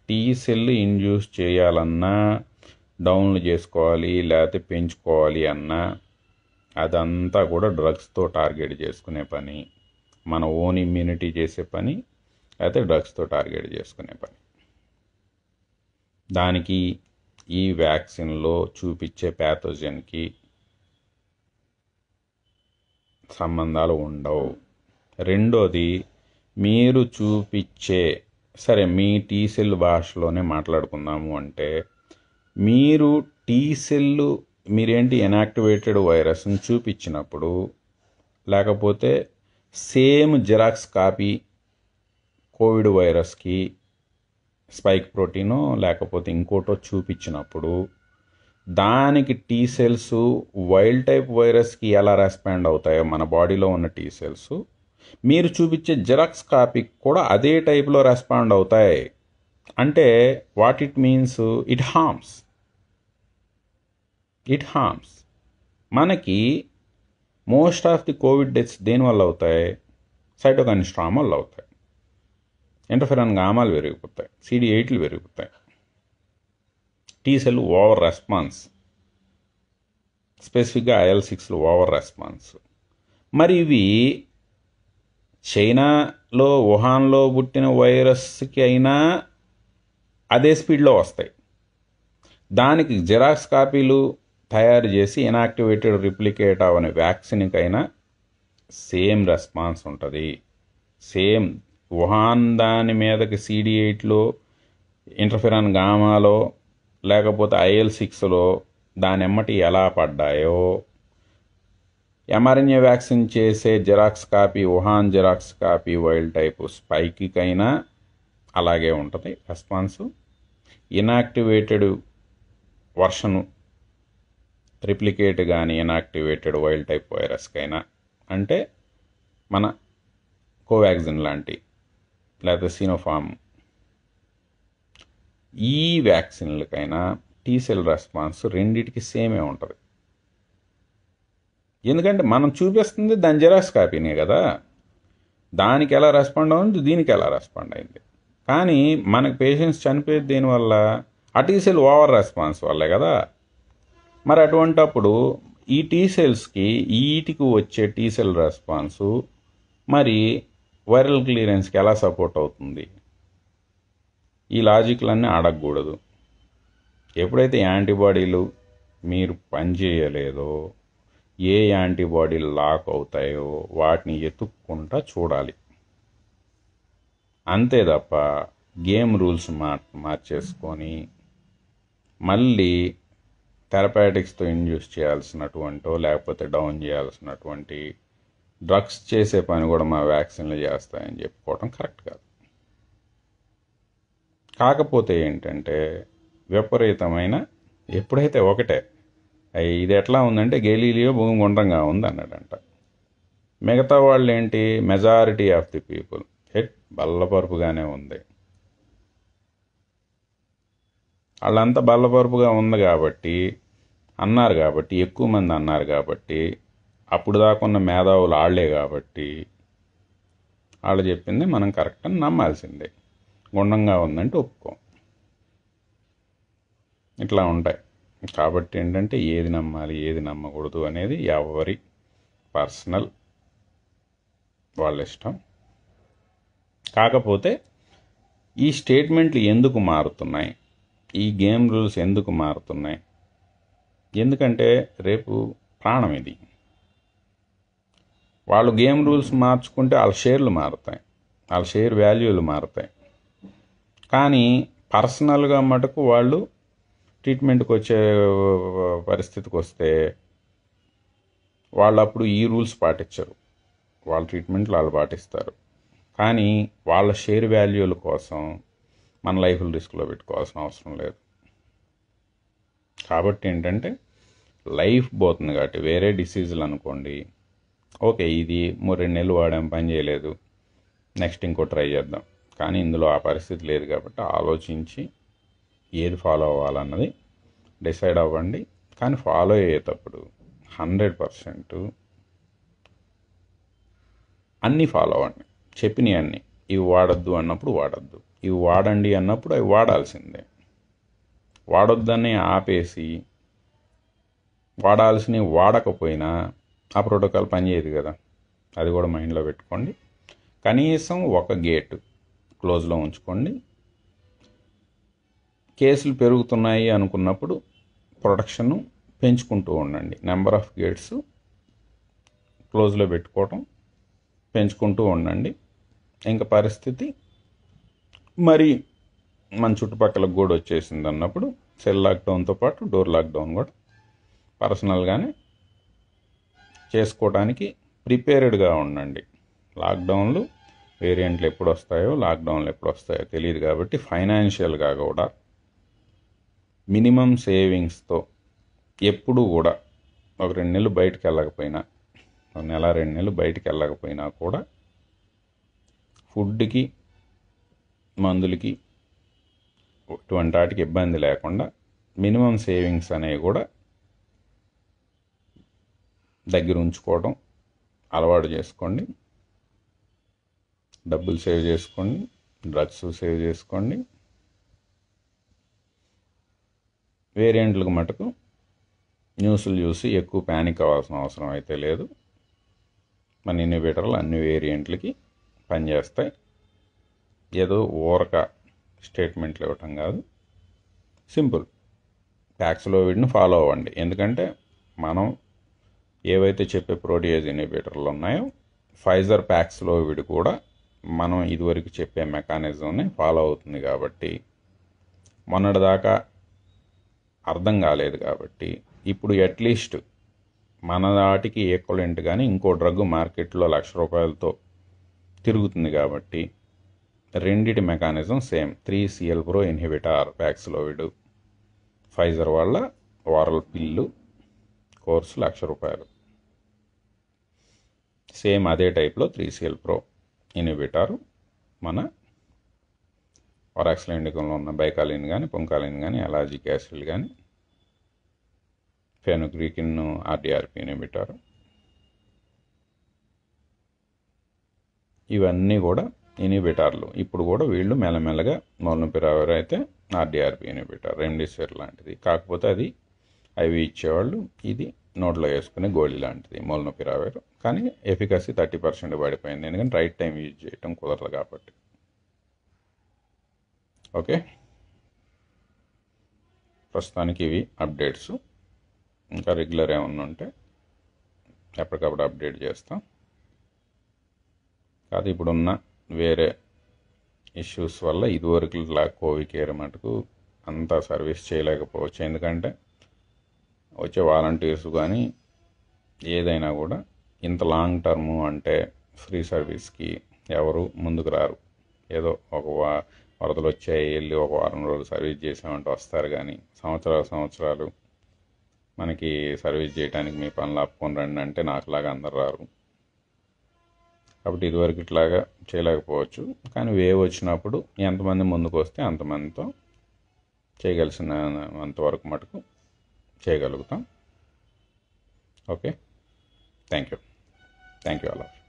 [SPEAKER 1] టీ సెల్ ఇండ్యూస్ చేయాలన్నా, డౌన్లు చేసుకోవాలి లేకపోతే పెంచుకోవాలి అన్నా అదంతా కూడా డ్రగ్స్తో టార్గెట్ చేసుకునే పని, మన ఓన్ ఇమ్యూనిటీ చేసే పని, అయితే డ్రగ్స్తో టార్గెట్ చేసుకునే పని. దానికి ఈ వ్యాక్సిన్లో చూపించే ప్యాథోజన్కి సంబంధాలు ఉండవు. రెండోది, మీరు చూపించే, సరే మీ టీ సెల్ భాషలోనే మాట్లాడుకుందాము అంటే, మీరు టీ సెల్ మీరేంటి ఇనాక్టివేటెడ్ వైరస్ని చూపించినప్పుడు, లేకపోతే సేమ్ జిరాక్స్ కాపీ కోవిడ్ వైరస్కి స్పైక్ ప్రోటీనో లేకపోతే ఇంకోటో చూపించినప్పుడు దానికి టీ సెల్స్ వైల్డ్ టైప్ వైరస్కి ఎలా రెస్పాండ్ అవుతాయో మన బాడీలో ఉన్న టీ సెల్స్ మీరు చూపించే జిరాక్స్ కాపీకి కూడా అదే టైప్లో రెస్పాండ్ అవుతాయి. అంటే what it means, it harms. మనకి most of the covid deaths దేనివల్ల అవుతాయి? సైటోకైన్ స్ట్రామ్ వల్ల అవుతాయి. ఇంటర్ఫెరాన్ గామాలు పెరిగిపోతాయి, CD8లు పెరిగిపోతాయి, టీ సెల్ ఓవర్ రెస్పాన్స్, స్పెసిఫిక్గా IL-6లు ఓవర్ రెస్పాన్స్. మరి ఇవి చైనాలో వుహాన్లో పుట్టిన వైరస్కి అయినా అదే స్పీడ్లో వస్తాయి. దానికి జిరాక్స్ కాపీలు తయారు చేసి ఇనాక్టివేటెడ్ రిప్లికేట్ అవని వ్యాక్సిన్కి అయినా సేమ్ రెస్పాన్స్ ఉంటుంది. సేమ్ వుహాన్ దాని మీదకి CD8లో, ఇంటర్ఫెరాన్ గామాలో లేకపోతే IL-6లో దాని ఎమ్మటి ఎలా పడ్డాయో mRNA వ్యాక్సిన్ చేసే xerox copy, Wuhan xerox copy wild type స్పైక్కైనా అలాగే ఉంటుంది రెస్పాన్సు. ఇనాక్టివేటెడ్ వర్షను రిప్లికేట్ కానీ ఇనాక్టివేటెడ్ వైల్డ్ టైప్ వైరస్కైనా, అంటే మన కోవాక్సిన్ లాంటి లేకపోతే సినోఫార్మ్, ఈ వ్యాక్సిన్లకైనా టీ సెల్ రెస్పాన్స్ రెండిటికి సేమే ఉంటుంది. ఎందుకంటే మనం చూపిస్తుంది దాని జిరాక్స్ కాపీనే కదా, దానికి ఎలా రెస్పాండ్ అవుతుంది, దీనికి ఎలా రెస్పాండ్ అయింది. కానీ మనకు పేషెంట్స్ చనిపోయేది దేనివల్ల? ఆ టీ సెల్ ఓవర్ రెస్పాన్స్ వల్లే కదా. మరి అటువంటప్పుడు ఈ టీ సెల్స్కి వీటికి వచ్చే టీ సెల్ రెస్పాన్సు మరి వైరల్ క్లియరెన్స్కి ఎలా సపోర్ట్ అవుతుంది? ఈ లాజిక్లన్నీ అడగకూడదు. ఎప్పుడైతే యాంటీబాడీలు మీరు పనిచేయలేదో, ఏ యాంటీబాడీలు లాక్ అవుతాయో వాటిని ఎత్తుక్కుంటా చూడాలి. అంతే తప్ప గేమ్ రూల్స్ మార్చేసుకొని మళ్ళీ థెరపాటిక్స్తో ఇండ్యూస్ చేయాల్సినటువంటో లేకపోతే డౌన్ చేయాల్సినటువంటి డ్రగ్స్ చేసే పని కూడా మా వ్యాక్సిన్లు చేస్తాయని చెప్పుకోవడం కరెక్ట్ కాదు. కాకపోతే ఏంటంటే విపరీతమైన, ఎప్పుడైతే ఒకటే ఇది ఎట్లా ఉందంటే గెలీలియో భూమి గుండ్రంగా ఉంది అన్నాడంట. మిగతా వాళ్ళు ఏంటి, మెజారిటీ ఆఫ్ ది పీపుల్ బల్లపరుపుగానే ఉంది. వాళ్ళంతా బల్లపరుపుగా ఉంది కాబట్టి అన్నారు, కాబట్టి ఎక్కువ మంది అన్నారు, కాబట్టి అప్పుడు దాకున్న మేధావులు వాళ్లే, కాబట్టి వాళ్ళు చెప్పింది మనం కరెక్ట్ అని నమ్మాల్సిందే. గుండంగా ఉందంటే ఒప్పుకోం. ఇట్లా ఉంటాయి. కాబట్టి ఏంటంటే ఏది నమ్మాలి ఏది నమ్మకూడదు అనేది ఎవరి పర్సనల్ వాళ్ళ ఇష్టం. కాకపోతే ఈ స్టేట్మెంట్లు ఎందుకు మారుతున్నాయి, ఈ గేమ్ రూల్స్ ఎందుకు మారుతున్నాయి? ఎందుకంటే రేపు ప్రాణం ఇది. వాళ్ళు గేమ్ రూల్స్ మార్చుకుంటే వాళ్ళ షేర్లు మారుతాయి, వాళ్ళ షేర్ వాల్యూలు మారుతాయి. కానీ పర్సనల్గా మటుకు వాళ్ళు ట్రీట్మెంట్కి వచ్చే పరిస్థితికి వస్తే వాళ్ళు అప్పుడు ఈ రూల్స్ పాటించరు, వాళ్ళ ట్రీట్మెంట్లు వాళ్ళు పాటిస్తారు. కానీ వాళ్ళ షేర్ వాల్యూల కోసం మన లైఫ్లు రిస్క్లో పెట్టుకోవాల్సిన అవసరం లేదు. కాబట్టి ఏంటంటే లైఫ్ పోతుంది కాబట్టి వేరే డిసీజులు అనుకోండి, ఓకే ఇది 2 నెలలు వాడాం పని చేయలేదు, నెక్స్ట్ ఇంకో ట్రై చేద్దాం. కానీ ఇందులో ఆ పరిస్థితి లేదు కాబట్టి ఆలోచించి ఏది ఫాలో అవ్వాలన్నది డిసైడ్ అవ్వండి. కానీ ఫాలో అయ్యేటప్పుడు 100% అన్నీ ఫాలో అవ్వండి. చెప్పినవి అన్నీ, ఇవి వాడద్దు అన్నప్పుడు వాడద్దు, ఇవి వాడండి అన్నప్పుడు అవి వాడాల్సిందే. వాడొద్దని ఆపేసి వాడాల్సినవి వాడకపోయినా ఆ ప్రోటోకాల్ పనిచేయదు కదా, అది కూడా మైండ్లో పెట్టుకోండి. కనీసం ఒక గేట్ క్లోజ్లో ఉంచుకోండి. కేసులు పెరుగుతున్నాయి అనుకున్నప్పుడు ప్రొటెక్షన్ పెంచుకుంటూ ఉండండి. నెంబర్ ఆఫ్ గేట్స్ క్లోజ్లో పెట్టుకోవటం పెంచుకుంటూ ఉండండి. ఇంకా పరిస్థితి మరి మన చుట్టుపక్కల కూడా వచ్చేసింది అన్నప్పుడు సెల్ లాక్డౌన్తో పాటు డోర్ లాక్డౌన్ కూడా పర్సనల్గానే చేసుకోవడానికి ప్రిపేర్డ్గా ఉండండి. లాక్డౌన్లు వేరియంట్లు ఎప్పుడు వస్తాయో లాక్డౌన్లు ఎప్పుడు వస్తాయో తెలియదు కాబట్టి ఫైనాన్షియల్గా కూడా మినిమం సేవింగ్స్తో ఎప్పుడూ కూడా ఒక 2 నెలలు బయటకు వెళ్ళకపోయినా, 1 నెల 2 నెలలు బయటికి వెళ్ళకపోయినా కూడా ఫుడ్కి మందులకి ఇటువంటి వాటికి ఇబ్బంది లేకుండా మినిమం సేవింగ్స్ అనేవి కూడా దగ్గర ఉంచుకోవడం అలవాటు చేసుకోండి. డబ్బులు సేవ్ చేసుకోండి, డ్రగ్స్ సేవ్ చేసుకోండి. వేరియంట్లకు మటుకు న్యూస్లు చూసి ఎక్కువ ప్యానిక్ అవ్వాల్సిన అవసరం అయితే లేదు. మన ఇన్హిబిటర్లు అన్ని వేరియంట్లకి పనిచేస్తాయి. ఏదో ఊరక స్టేట్మెంట్లు ఇవ్వటం కాదు, సింపుల్ ప్యాక్స్లోవిడ్ని ఫాలో అవ్వండి. ఎందుకంటే మనం ఏవైతే చెప్పే ప్రోటీయేజ్ ఇన్హిబిటర్లు ఉన్నాయో ఫైజర్ ప్యాక్స్లోవిడ్ కూడా మనం ఇదివరకు చెప్పే మెకానిజంని ఫాలో అవుతుంది. కాబట్టి మొన్నటిదాకా అర్థం కాలేదు కాబట్టి ఇప్పుడు అట్లీస్ట్ మన వాటికి ఈక్వలెంట్ కానీ ఇంకో డ్రగ్ మార్కెట్లో ₹1,00,000 తిరుగుతుంది కాబట్టి రెండిటి mechanism same. 3CL Pro inhibitor Paxlovid, Pfizer వాళ్ళ వారల్ పిల్లు కోర్సు ₹1,00,000. సేమ్ అదే టైప్లో 3CL Pro ఇన్హిబిటారు మన వరాక్సిలిండికంలో ఉన్న బైకాలిన్ కానీ పొంకాలిన్ కానీ అలాజిక్ యాసిడ్ కానీ ఫెనుగ్రీకిన్ RDRP ఇన్హిబిటారు, ఇవన్నీ కూడా ఇన్హిబిటార్లు. ఇప్పుడు కూడా వీళ్ళు మెల్లమెల్లగా మోల్నుపిరావిర్ అయితే RDRP ఇన్హిబిటార్, రెమ్డెసివిర్ లాంటిది. కాకపోతే అది IV ఇచ్చేవాళ్ళు, ఇది నోట్లో వేసుకునే గోళీ లాంటిది మోల్నుపిరావిర్. కానీ ఎఫికసీ 30% పడిపోయింది, ఎందుకంటే రైట్ టైం యూజ్ చేయటం కుదరదు కాబట్టి. ఓకే, ప్రస్తుతానికి ఇవి అప్డేట్స్. ఇంకా రెగ్యులర్ ఏమన్నా ఉంటే ఎప్పటికప్పుడు అప్డేట్ చేస్తాం. కాదు ఇప్పుడున్న వేరే ఇష్యూస్ వల్ల ఇదివరకులా కోవికేర్ మటుకు అంత సర్వీస్ చేయలేకపోవచ్చు. ఎందుకంటే వచ్చే వాలంటీర్స్ కానీ ఏదైనా కూడా ఇంత లాంగ్ టర్ము అంటే ఫ్రీ సర్వీస్కి ఎవరు ముందుకు రారు. ఏదో ఒక వరదలు వచ్చాయి వెళ్ళి ఒక వారం రోజులు సర్వీస్ చేసామంటే వస్తారు, కానీ సంవత్సరాలు మనకి సర్వీస్ చేయడానికి మీ పనులు ఆపుకొని రండి అంటే నాకులాగా అందరు రారు. కాబట్టి ఇదివరకు ఇట్లాగా చేయలేకపోవచ్చు. కానీ వేవ్ వచ్చినప్పుడు ఎంతమంది ముందుకు వస్తే అంతమందితో చేయగలిసిన అంతవరకు మటుకు చేయగలుగుతాం. Okay, thank you all of you.